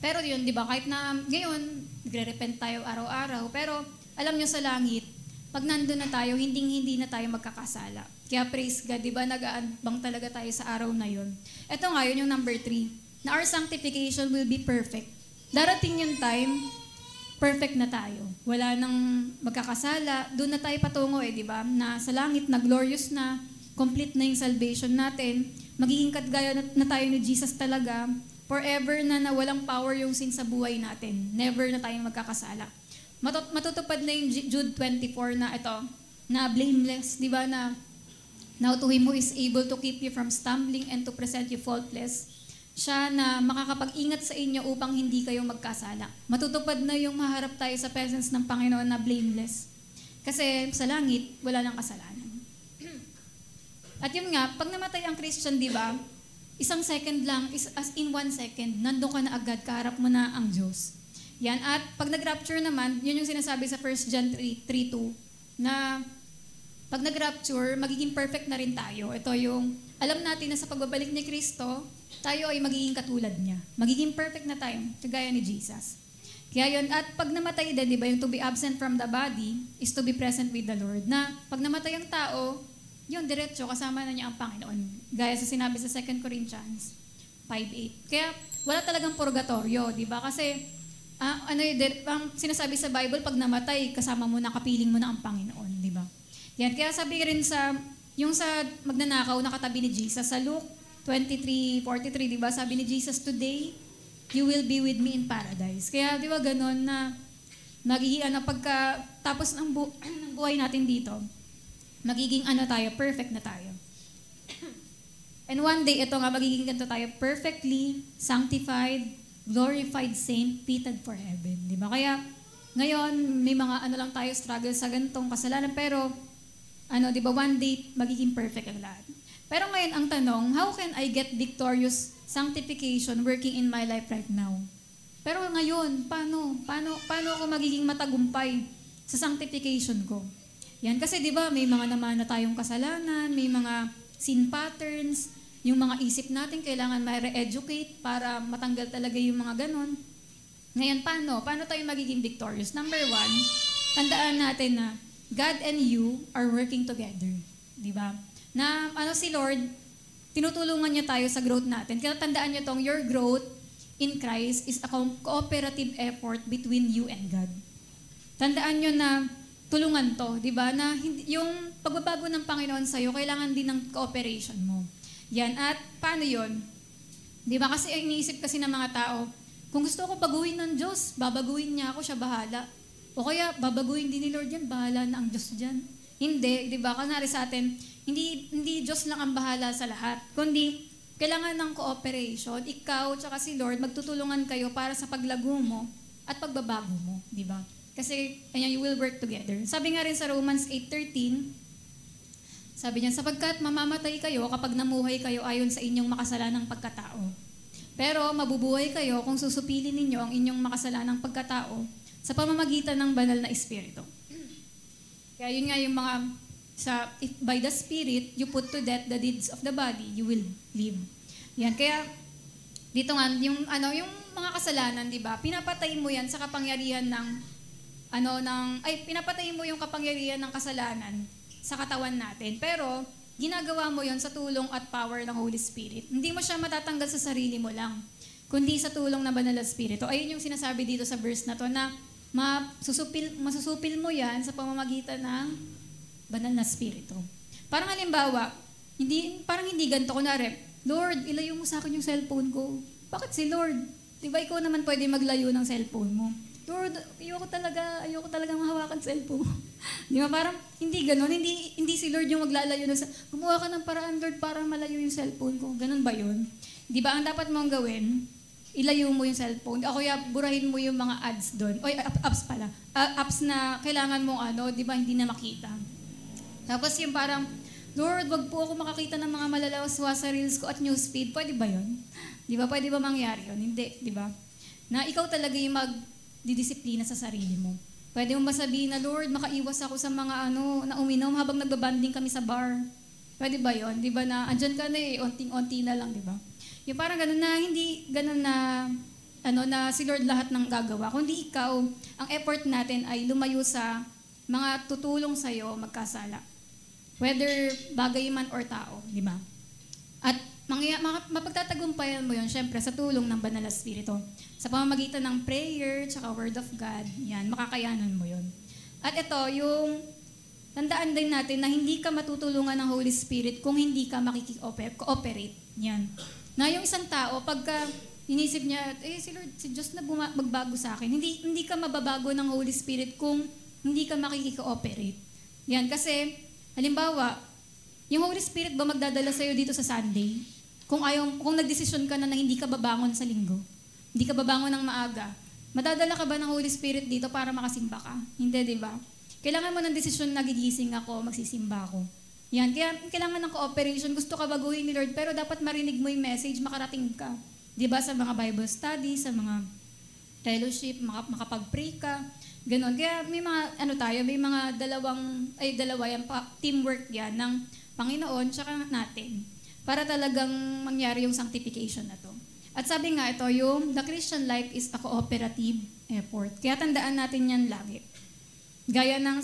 pero yun, diba, kahit na ngayon, nagre-repent tayo araw-araw, pero alam nyo sa langit, pag nandun na tayo, hindi na tayo magkakasala. Kaya praise God, di ba, nag-aambang talaga tayo sa araw na yun. Ito nga, yun yung number 3, na our sanctification will be perfect. Darating yung time, perfect na tayo. Wala nang magkakasala. Doon na tayo patungo di ba? Na sa langit, na glorious na, complete na yung salvation natin, magiging katgaya na tayo ni Jesus talaga, forever na walang power yung sin sa buhay natin. Never na tayong magkakasala. Matutupad na yung Jude 24 na ito, na blameless, di ba, na now to Him who is able to keep you from stumbling and to present you faultless, siya na makakapag-ingat sa inyo upang hindi kayo magkasala. Matutupad na yung maharap tayo sa presence ng Panginoon na blameless. Kasi sa langit, wala nang kasalanan. At yun nga, pag namatay ang Christian, di ba, isang second lang, as in 1 second, nandun ka na agad, kaharap mo na ang Diyos. Yan. At pag nag-rapture naman, yun yung sinasabi sa 1 John 3:2, na pag nag-rapture, magiging perfect na rin tayo. Ito yung, alam natin na sa pagbabalik ni Kristo, tayo ay magiging katulad niya. Magiging perfect na tayo, kagaya ni Jesus. Kaya yun, at pag namatay din, di ba, yung to be absent from the body is to be present with the Lord. Na pag namatay ang tao, yun, diretso, kasama na niya ang Panginoon. Gaya sa sinabi sa 2 Corinthians 5:8. Kaya wala talagang purgatorio, di ba? Kasi, ang sinasabi sa Bible, pag namatay, kasama mo na, kapiling mo na ang Panginoon, di ba? Yan, kaya sabi rin yung sa magnanakaw na katabi ni Jesus, sa Luke 23:43, di ba? Sabi ni Jesus, today, you will be with me in paradise. Kaya, di ba, ganon na magiging pagka tapos ng buhay natin dito, magiging tayo, perfect na tayo. And one day, ito nga, magiging ganito tayo, perfectly sanctified, glorified saint, fitted for heaven. Di ba? Kaya, ngayon, may mga lang tayo, struggle sa ganitong kasalanan, pero, di ba, one day, magiging perfect ang lahat. Pero ngayon, ang tanong, how can I get victorious sanctification working in my life right now? Pero ngayon, paano ako magiging matagumpay sa sanctification ko? Yan, kasi di ba, may mga naman na tayong kasalanan, may mga sin patterns, yung mga isip natin kailangan ma-re-educate para matanggal talaga yung mga ganon. Ngayon, paano tayo magiging victorious? Number 1, tandaan natin na God and you are working together. Di ba? Na si Lord, tinutulungan niya tayo sa growth natin. Kaya tandaan niyo tong, your growth in Christ is a cooperative effort between you and God. Tandaan niyo na tulungan to, di ba? Na yung pagbabago ng Panginoon sa'yo, kailangan din ng cooperation mo. Yan. At paano yon? Di ba? Kasi iniisip kasi ng mga tao, kung gusto ko baguhin ng Diyos, babaguhin niya ako, siya bahala. O kaya, babaguhin din ni Lord yan, bahala na ang Diyos dyan. Hindi, di ba? Kanari sa atin, hindi Diyos lang ang bahala sa lahat, kundi kailangan ng cooperation. Ikaw tsaka si Lord, magtutulungan kayo para sa paglago mo at pagbabago mo, di ba? Kasi, you will work together. Sabi nga rin sa Romans 8:13, sabi niya, sapagkat mamamatay kayo kapag namuhay kayo ayon sa inyong makasalanang pagkatao. Pero mabubuhay kayo kung susupilin ninyo ang inyong makasalanang pagkatao sa pamamagitan ng banal na Espiritu. Kaya yun nga yung mga, if by the Spirit, you put to death the deeds of the body, you will live. Yan, kaya dito nga, yung mga kasalanan, di ba, pinapatay mo yan sa kapangyarihan pinapatay mo yung kapangyarihan ng kasalanan sa katawan natin. Pero, ginagawa mo yon sa tulong at power ng Holy Spirit. Hindi mo siya matatanggal sa sarili mo lang, kundi sa tulong ng Banal na Espiritu. Ayun yung sinasabi dito sa verse na to, na masusupil mo yan sa pamamagitan ng Banal na Espiritu. Parang halimbawa, parang hindi ganito, kunwari, Lord, ilayo mo sa akin yung cellphone ko. Bakit si Lord? Diba ikaw naman pwede maglayo ng cellphone mo? Lord, ayoko talaga mahawakan cellphone. Di ba? Parang hindi ganun. Hindi si Lord yung maglalayo ng gumawa ka ng paraan, Lord, para malayo yung cellphone ko. Ganun ba yun? Di ba? Ang dapat mong gawin, ilayo mo yung cellphone. O kaya burahin mo yung mga ads doon. Apps pala. Apps na kailangan mong di ba, hindi na makita. Tapos yung parang, Lord, wag po ako makakita ng mga malalawas sa reels ko at newsfeed. Pwede ba yun? Di ba? Pwede ba mangyari yun? Hindi, di ba? Na ikaw talaga yung didisiplina sa sarili mo. Pwede mo ba sabihin na, Lord, makaiwas ako sa mga na uminom habang nagbabanding kami sa bar. Pwede ba yon? Di ba na, andyan ka na onting-onti na lang, di ba? Yung parang ganun na, hindi ganun na, na si Lord lahat ng gagawa. Kundi ikaw, ang effort natin ay lumayo sa mga tutulong sa'yo magkasala. Whether bagay man or tao, di ba? At mapagtatagumpayan mo yun, syempre, sa tulong ng Banal na Espiritu. Sa pamamagitan ng prayer, tsaka Word of God, yan, makakayanan mo yun. At ito, yung tandaan din natin na hindi ka matutulungan ng Holy Spirit kung hindi ka makikooperate. Yan. Na yung isang tao, pagka inisip niya, si Lord, si Diyos na magbago sa akin, hindi ka mababago ng Holy Spirit kung hindi ka makikooperate. Yan, kasi, halimbawa, yung Holy Spirit ba magdadala sa'yo dito sa Sunday? Kung nagdesisyon ka na hindi ka babangon sa linggo, hindi ka babangon ng maaga, madadala ka ba ng Holy Spirit dito para makasimba ka? Hindi, di ba? Kailangan mo ng desisyon na gigising ako, magsisimba ako. Yan, kaya kailangan ng cooperation. Gusto ka baguhin ni Lord, pero dapat marinig mo yung message, makarating ka. Di ba? Sa mga Bible studies, sa mga fellowship, makapag-pray ka, ganon. Kaya may mga, may mga dalawa yan, teamwork yan ng Panginoon tsaka natin para talagang mangyari yung sanctification na to. At sabi nga ito, the Christian life is a cooperative effort. Kaya tandaan natin yan lagi. Gaya ng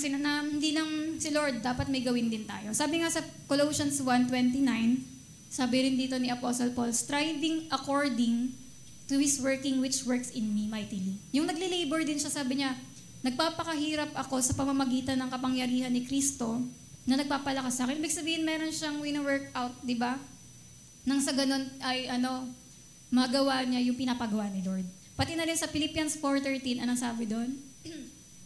hindi lang si Lord, dapat may gawin din tayo. Sabi nga sa Colossians 1:29, sabi rin dito ni Apostle Paul, striving according to His working which works in me mightily. Yung nagli-labor din siya, sabi niya, nagpapakahirap ako sa pamamagitan ng kapangyarihan ni Kristo na nagpapalakas sa akin. Ibig sabihin, meron siyang wina-workout, di ba? Nang sa ganun ay magawa niya yung pinapagawa ni Lord. Pati na rin sa Philippians 4:13, anong sabi doon?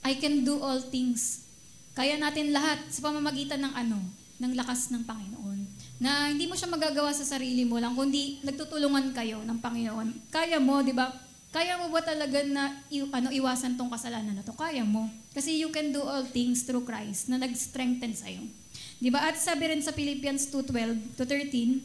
I can do all things. Kaya natin lahat sa pamamagitan ng lakas ng Panginoon. Na hindi mo siya magagawa sa sarili mo lang, kundi nagtutulungan kayo ng Panginoon. Kaya mo, di ba? Kaya mo ba talaga na iwasan tong kasalanan na to? Kaya mo. Kasi you can do all things through Christ na nag-strengthen sa'yo. Di ba? At sabi rin sa Philippians 2:12-13,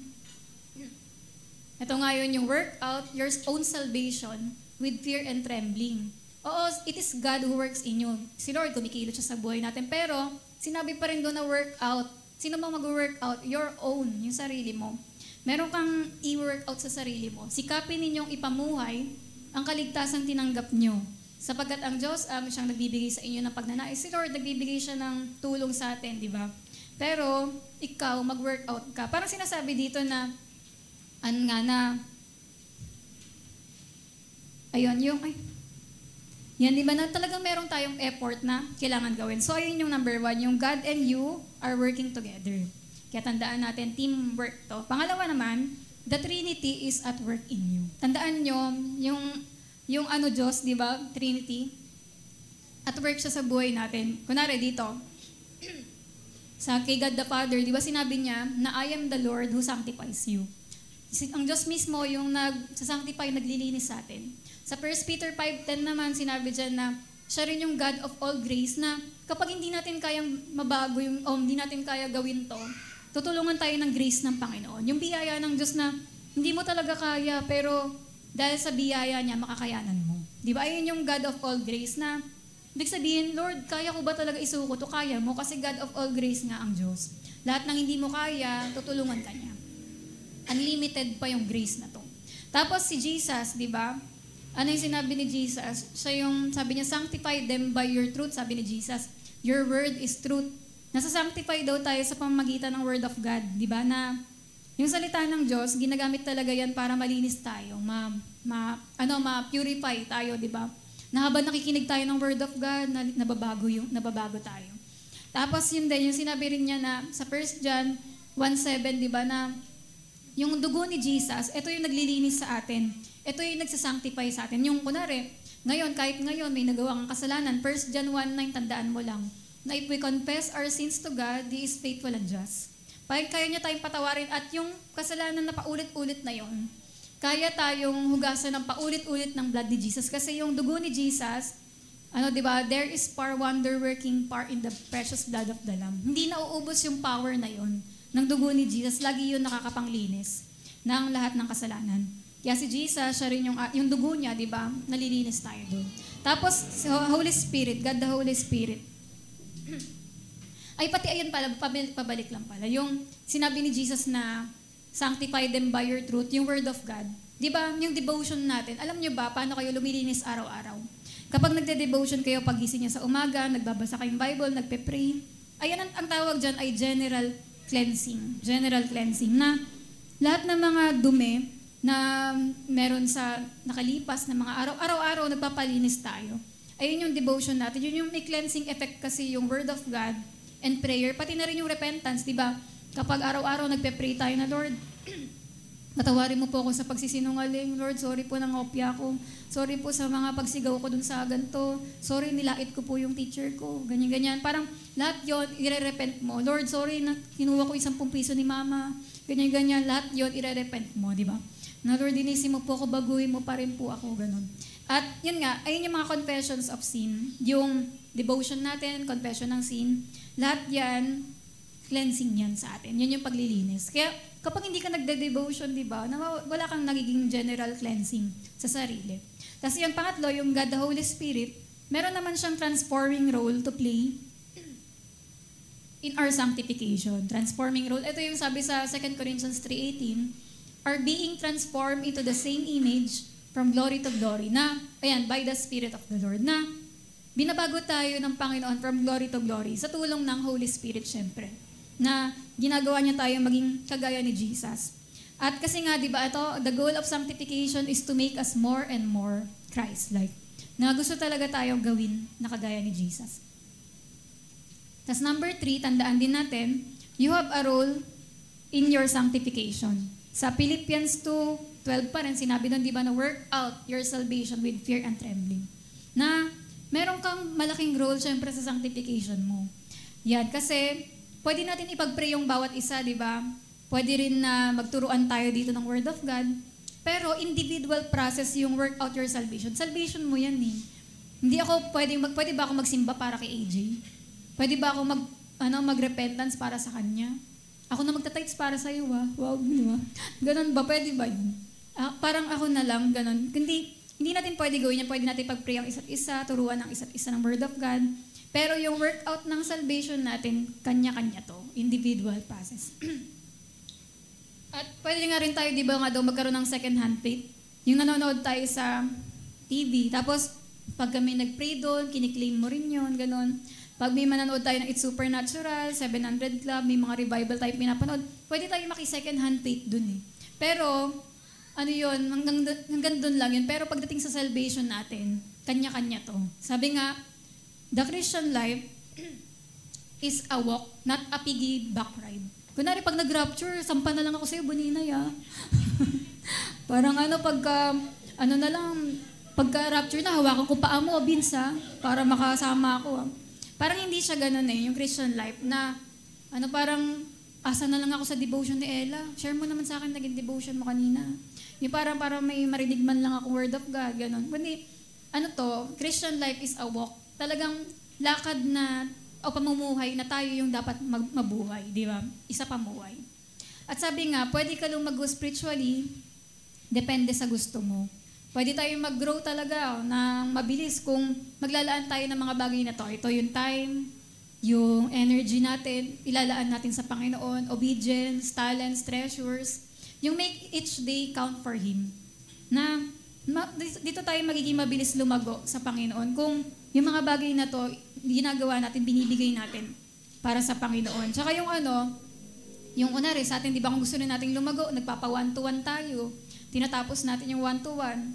ito nga yun yung work out your own salvation with fear and trembling. Oo, it is God who works in you. Si Lord, kumikilot siya sa buhay natin. Pero, sinabi pa rin doon na work out. Sino bang mag-work out? Your own, yung sarili mo. Meron kang i-work out sa sarili mo. Sikapin ninyong ipamuhay ang kaligtasang tinanggap nyo. Sapagkat ang Diyos ang siyang nagbibigay sa inyo ng pagnanais. Si Lord, nagbibigay siya ng tulong sa atin, di ba? Pero, ikaw, mag-work out ka. Parang sinasabi dito na, yan, di ba na talagang meron tayong effort na kailangan gawin. So, ayun yung number 1, yung God and you are working together. Kaya tandaan natin, teamwork to. Pangalawa naman, the Trinity is at work in you. Tandaan nyo, yung Diyos, di ba, Trinity, at work siya sa buhay natin. Kunwari dito, sa kay God the Father, di ba sinabi niya na I am the Lord who sanctifies you. Ang Diyos mismo yung nag-sanctify, naglilinis sa atin. Sa 1 Peter 5:10 naman, sinabi dyan na siya rin yung God of all grace na kapag hindi natin kayang mabago, hindi natin kaya gawin to, tutulungan tayo ng grace ng Panginoon. Yung biyaya ng Diyos na hindi mo talaga kaya, pero dahil sa biyaya niya, makakayanan mo. Di ba? Ayun yung God of all grace na ibig sabihin, Lord, kaya ko ba talaga isuko to? Kaya mo kasi God of all grace nga ang Diyos. Lahat ng hindi mo kaya, tutulungan ka niya. Unlimited pa yung grace na to. Tapos si Jesus, di ba? Ano yung sinabi ni Jesus? Siya yung, sabi niya, sanctify them by your truth. Sabi ni Jesus, your word is truth. Nasa-sanctify daw tayo sa pamamagitan ng word of God. Di ba? Na yung salita ng Diyos, ginagamit talaga yan para malinis tayo. Ma-purify tayo, di ba? Na habang nakikinig tayo ng word of God, nababago tayo. Tapos yun din, yung sinabi rin niya na sa 1 John 1:7, di ba, na yung dugo ni Jesus, ito yung naglilinis sa atin. Ito yung nagsasanctify sa atin. Yung kunwari, kahit ngayon may nagawa kang kasalanan, 1 John 1:9, tandaan mo lang, na if we confess our sins to God, He is faithful and just. Kaya niya tayong patawarin at yung kasalanan na paulit-ulit na yon, kaya tayong hugasan ng paulit-ulit ng blood ni Jesus. Kasi yung dugo ni Jesus, di ba, there is wonder-working power in the precious blood of the Lamb. Hindi nauubos yung power na yon ng dugo ni Jesus. Lagi yun nakakapanglinis ng lahat ng kasalanan. Kaya si Jesus, siya rin yung dugo niya, di ba, nalilinis tayo doon. Tapos, Holy Spirit, God the Holy Spirit. Ay, pati ayun pala, pabalik lang pala. Yung sinabi ni Jesus na, sanctify them by your truth, yung word of God. Di ba, yung devotion natin, alam nyo ba, paano kayo lumilinis araw-araw? Kapag nagde-devotion kayo, pagising niya sa umaga, nagbabasa kayong Bible, nagpe-pray, ayan ang tawag dyan ay general cleansing. General cleansing na lahat ng mga dumi na meron sa nakalipas na mga araw-araw nagpapalinis tayo. Ayun yung devotion natin. Yun yung may cleansing effect kasi yung word of God and prayer. Pati na rin yung repentance, di ba? Kapag araw-araw nagpe-pray tayo na, Lord, patawarin mo po ako sa pagsisinungaling. Lord, sorry po nang opya ko. Sorry po sa mga pagsigaw ko dun sa ganito. Sorry, nilait ko po yung teacher ko. Ganyan-ganyan. Parang lahat yon ire-repent mo. Lord, sorry na kinuha ko 10 piso ni mama. Ganyan-ganyan. Lahat yon ire-repent mo, di ba? Na Lord, dinisi mo po ako, baguhin mo pa rin po ako, ganun. At yun nga, ayun yung mga confessions of sin. Yung devotion natin, confession ng sin. Lahat yan, cleansing yan sa atin. Yun yung paglilinis. Kaya kapag hindi ka nagde-devotion, di ba, wala kang nagiging general cleansing sa sarili. Tapos yung pangatlo, yung God the Holy Spirit, meron naman siyang transforming role to play in our sanctification. Transforming role. Ito yung sabi sa 2 Corinthians 3:18, are being transformed into the same image from glory to glory. Na, ayan, by the Spirit of the Lord. Na, binabago tayo ng Panginoon from glory to glory sa tulong ng Holy Spirit, syempre. Na, ginagawa niya tayo maging kagaya ni Jesus. At kasi nga, di ba, ito, the goal of sanctification is to make us more and more Christ-like. Na gusto talaga tayong gawin na kagaya ni Jesus. Tas number 3, tandaan din natin, you have a role in your sanctification. Sa Philippians 2:12 pa rin, sinabi doon, di ba, na work out your salvation with fear and trembling. Na meron kang malaking role, syempre, sa sanctification mo. Yan, kasi pwede natin ipag-pray yung bawat isa, di ba? Pwede rin na magturuan tayo dito ng Word of God. Pero individual process yung work out your salvation. Salvation mo yan eh. Hindi ako pwede ba ako magsimba para kay AJ? Pwede ba ako mag-repentance para sa kanya? Ako na magta-tights para sa iyo, ah. Wow, di ba? Ganon ba? Pwede ba yun? Parang ako na lang, ganon. Hindi natin pwede gawin yan. Pwede natin pag-pray ang isa't isa, turuan ang isa't isa ng Word of God. Pero yung workout ng salvation natin, kanya-kanya to. Individual process. At pwede nga rin tayo, di ba nga daw, magkaroon ng second-hand faith. Yung nanonood tayo sa TV. Tapos, pag kami nag-pray doon, kiniklaim mo rin yun, ganon. Pag may mananood tayo ng It's Supernatural, 700 Club, may mga revival tayo pinapanood, pwede tayo maki-second-hand faith doon eh. Pero, ano yun, hanggang doon lang yun. Pero pagdating sa salvation natin, kanya-kanya to. Sabi nga, the Christian life is a walk, not a piggy back ride. Kunwari, pag nag-rapture, sampa na lang ako sa'yo, buninay ah. Parang pagka-rapture na, hawakan ko paa mo, Vince ah, para makasama ako ah. Parang hindi siya ganun eh, yung Christian life, na parang asa na lang ako sa devotion ni Ella. Share mo naman sa akin, naging devotion mo kanina. Yung parang may marinig man lang ako word of God, ganun. Kundi, Christian life is a walk. Talagang lakad na, o pamumuhay na tayo yung dapat mabuhay, di ba? Isa pamuhay. At sabi nga, pwede ka lumago spiritually, depende sa gusto mo. Pwede tayong mag-grow talaga ng mabilis kung maglalaan tayo ng mga bagay na to. Ito yung time, yung energy natin, ilalaan natin sa Panginoon, obedience, talents, treasures, yung make each day count for Him. Na dito tayo magiging mabilis lumago sa Panginoon kung yung mga bagay na to, ginagawa natin, binibigay natin para sa Panginoon. Tsaka yung unari sa atin, di ba kung gusto na natin lumago, nagpapa one-to-one tayo, tinatapos natin yung one-to-one,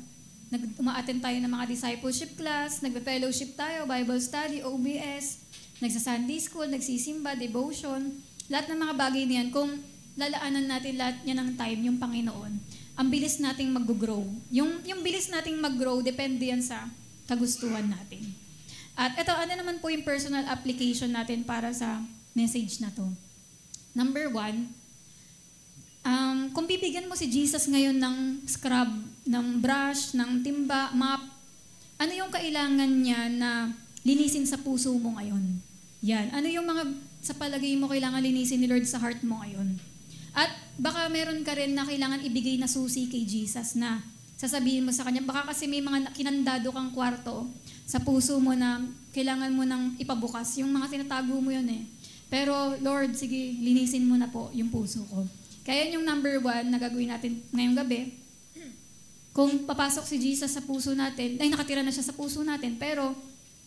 uma-attend tayo ng mga discipleship class, nagbe-fellowship tayo, Bible study, OBS, nagsa-Sunday school, nagsisimba, devotion, lahat ng mga bagay niyan, kung lalaanan natin lahat niya ng time, yung Panginoon, ang bilis nating mag-grow. Yung bilis nating mag-grow, depende yan sa kagustuhan natin. At ito, ano naman po yung personal application natin para sa message na to? Number 1, kung bibigyan mo si Jesus ngayon ng scrub, ng brush, ng timba, map, ano yung kailangan niya na linisin sa puso mo ngayon? Yan. Ano yung mga sa palagay mo kailangan linisin ni Lord sa heart mo ngayon? At baka meron ka rin na kailangan ibigay na susi kay Jesus na sasabihin mo sa Kanya. Baka kasi may mga kinandado kang kwarto sa puso mo na kailangan mo nang ipabukas. Yung mga tinatago mo yun eh. Pero Lord, sige, linisin mo na po yung puso ko. Kaya yung number 1 na gagawin natin ngayong gabi, kung papasok si Jesus sa puso natin, ay nakatira na siya sa puso natin, pero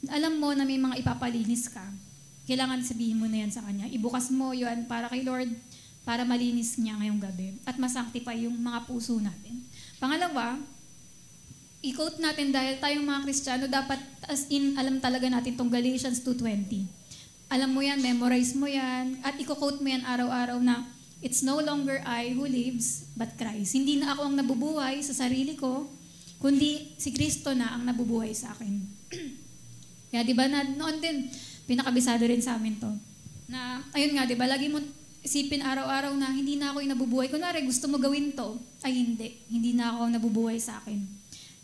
alam mo na may mga ipapalinis ka, kailangan sabihin mo na yan sa Kanya. Ibukas mo yan para kay Lord, para malinis niya ngayong gabi at masanctify yung mga puso natin. Pangalawa, i-quote natin dahil tayong mga Kristiyano, dapat as in, alam talaga natin tong Galatians 2:20. Alam mo yan, memorize mo yan, at i-quote mo yan araw-araw na, it's no longer I who lives, but Christ. Hindi na ako ang nabubuhay sa sarili ko, kundi si Kristo na ang nabubuhay sa akin. Kaya di ba, noon din, pinakabisado rin sa amin to. Na, ayun nga, di ba, lagi mo isipin araw-araw na hindi na ako yung nabubuhay. Kunwari, gusto mo gawin to, ay hindi. Hindi na ako ang nabubuhay sa akin.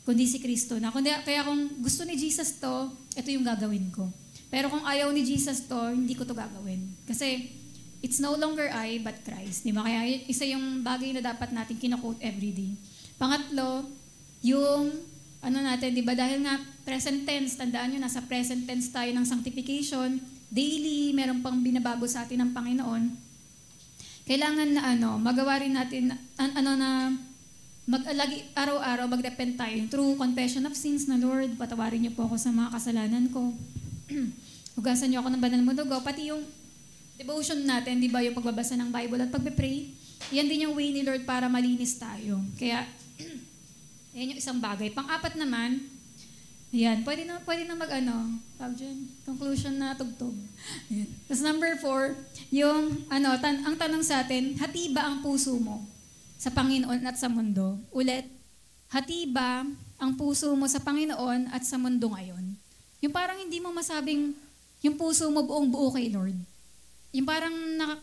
Kundi si Kristo na. Kaya kung gusto ni Jesus to, ito yung gagawin ko. Pero kung ayaw ni Jesus to, hindi ko to gagawin. Kasi, it's no longer I, but Christ. Di ba? Kaya isa yung bagay na dapat natin kina-quote everyday. Pangatlo, yung ano natin, di ba? Dahil nga present tense, tandaan nyo, nasa present tense tayo ng sanctification, daily, meron pang binabago sa atin ng Panginoon. Kailangan na magawa rin natin, lagi, araw-araw, mag-depend tayo through confession of sins na, Lord, patawarin niyo po ako sa mga kasalanan ko. Hugasan niyo ako ng banal mo dugo. Pati yung devotion natin, di ba, yung pagbabasa ng Bible at pagpe-pray, yan din yung way ni Lord para malinis tayo. Kaya, yan yung isang bagay. Pang-apat naman, yan, pwede na conclusion na tugtog. Yan. Tapos number 4, yung, ang tanong sa atin, hati ba ang puso mo sa Panginoon at sa mundo? Ulit, hati ba ang puso mo sa Panginoon at sa mundo ngayon? Yung parang hindi mo masabing, yung puso mo buong-buo kay Lord. Yung parang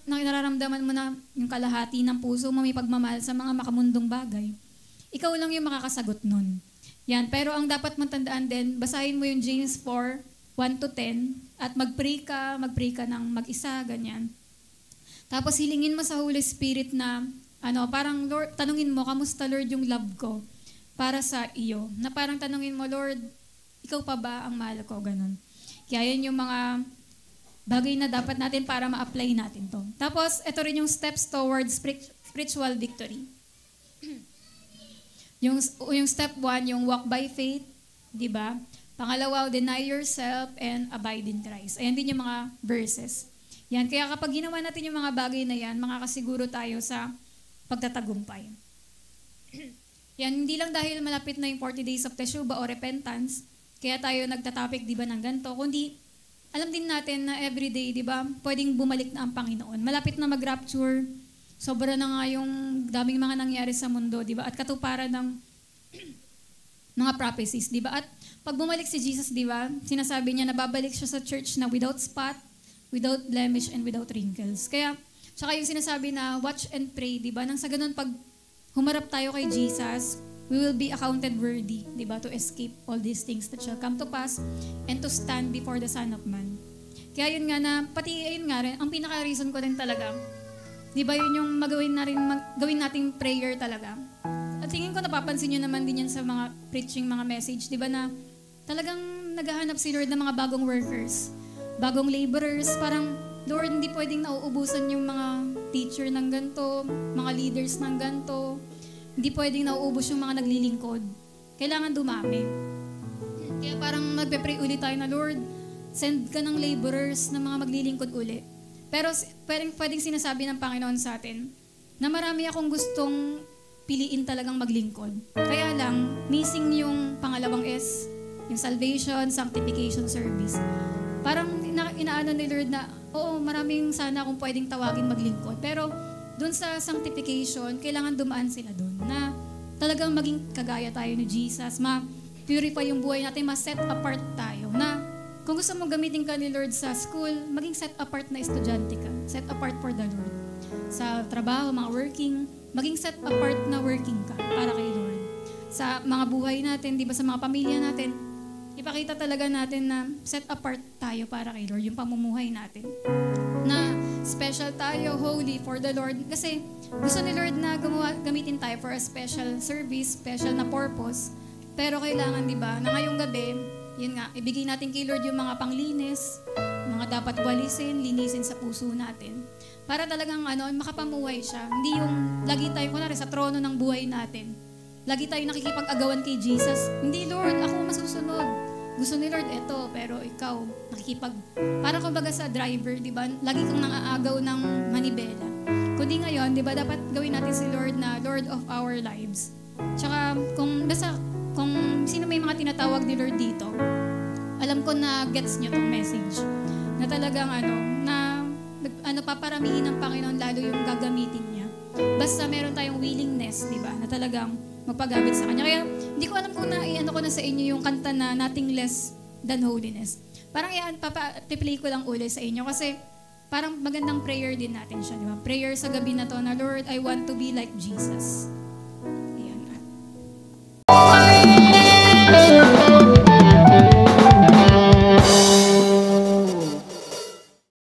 nararamdaman mo na yung kalahati ng puso mo may pagmamahal sa mga makamundong bagay. Ikaw lang yung makakasagot nun. Yan. Pero ang dapat mong tandaan din, basahin mo yung James 4, 1-10, at mag-pray ka ng mag-isa, ganyan. Tapos hilingin mo sa Holy Spirit na, parang Lord, tanungin mo, kamusta Lord yung love ko para sa iyo? Na parang tanungin mo, Lord, ikaw pa ba ang mahal ko? Ganun. Kaya yan yung mga bagay na dapat natin para ma-apply natin to. Tapos, ito rin yung steps towards spiritual victory. Yung step 1, yung walk by faith, di ba? Pangalawa, deny yourself and abide in Christ. Ayan din yung mga verses. Yan, kaya kapag ginawa natin yung mga bagay na yan, makakasiguro tayo sa pagtatagumpay. Yan, hindi lang dahil malapit na yung 40 days of Teshuvah o repentance, kaya tayo nagtatapik, di ba, ng ganito, kundi alam din natin na everyday, di ba, pwedeng bumalik na ang Panginoon. Malapit na mag-rapture, sobra na nga yung daming mga nangyari sa mundo, di ba? At katuparan ng mga prophecies, di ba? At pag bumalik si Jesus, di ba, sinasabi niya na babalik siya sa church na without spot, without blemish, and without wrinkles. Kaya, tsaka yung sinasabi na watch and pray, di ba? Nang sa ganun, pag humarap tayo kay Jesus, we will be accounted worthy, di ba, to escape all these things that shall come to pass and to stand before the Son of Man. Kaya yun nga na, pati ayun nga rin, ang pinaka-reason ko din talaga, di ba yun yung gawin nating prayer talaga. At tingin ko napapansin nyo naman din yan sa mga preaching, mga message, di ba na talagang naghahanap si Lord ng mga bagong workers, bagong laborers, parang Lord, hindi pwedeng nauubusan yung mga teacher ng ganito, mga leaders ng ganito, hindi pwedeng nauubos yung mga naglilingkod. Kailangan dumami. Kaya parang magpe-pray ulit tayo na, Lord, send ka ng laborers na mga maglilingkod uli. Pero pwedeng sinasabi ng Panginoon sa atin na marami akong gustong piliin talagang maglingkod. Kaya lang, missing yung pangalawang S, yung salvation, sanctification, service. Parang inaano ni Lord na, oo, maraming sana akong pwedeng tawagin maglingkod. Pero doon sa sanctification, kailangan dumaan sila doon na talagang maging kagaya tayo ni Jesus, ma-purify yung buhay natin, ma-set apart tayo na kung gusto mo gamitin ka ni Lord sa school, maging set apart na estudyante ka. Set apart for the Lord. Sa trabaho, mga working, maging set apart na working ka para kay Lord. Sa mga buhay natin, di ba, sa mga pamilya natin, ipakita talaga natin na set apart tayo para kay Lord, yung pamumuhay natin. Na special tayo, holy for the Lord. Kasi gusto ni Lord na gamitin tayo for a special service, special na purpose. Pero kailangan, di ba, na ngayong gabi, yun nga, ibigay natin kay Lord yung mga panglinis, mga dapat walisin, linisin sa puso natin. Para talagang makapamuhay siya. Hindi yung lagi tayo, kunwari, sa trono ng buhay natin. Lagi tayo nakikipag-agawan kay Jesus. Hindi, Lord, ako masusunod. Gusto ni Lord, eto, pero ikaw, para kumbaga sa driver, di ba, lagi kang nangaagaw ng manibela. Kundi ngayon, di ba, dapat gawin natin si Lord na Lord of our lives. Tsaka, kung sino may mga tinatawag ni Lord dito, alam ko na gets nyo tong message. Na talagang paparamihin ng Panginoon lalo yung gagamitin niya. Basta meron tayong willingness, di ba, na talagang magpagamit sa Kanya. Kaya, hindi ko alam kung ko na sa inyo yung kanta na Nothing Less Than Holiness. Parang play ko lang uli sa inyo kasi parang magandang prayer din natin siya, di ba? Prayer sa gabi na to na, Lord, I want to be like Jesus.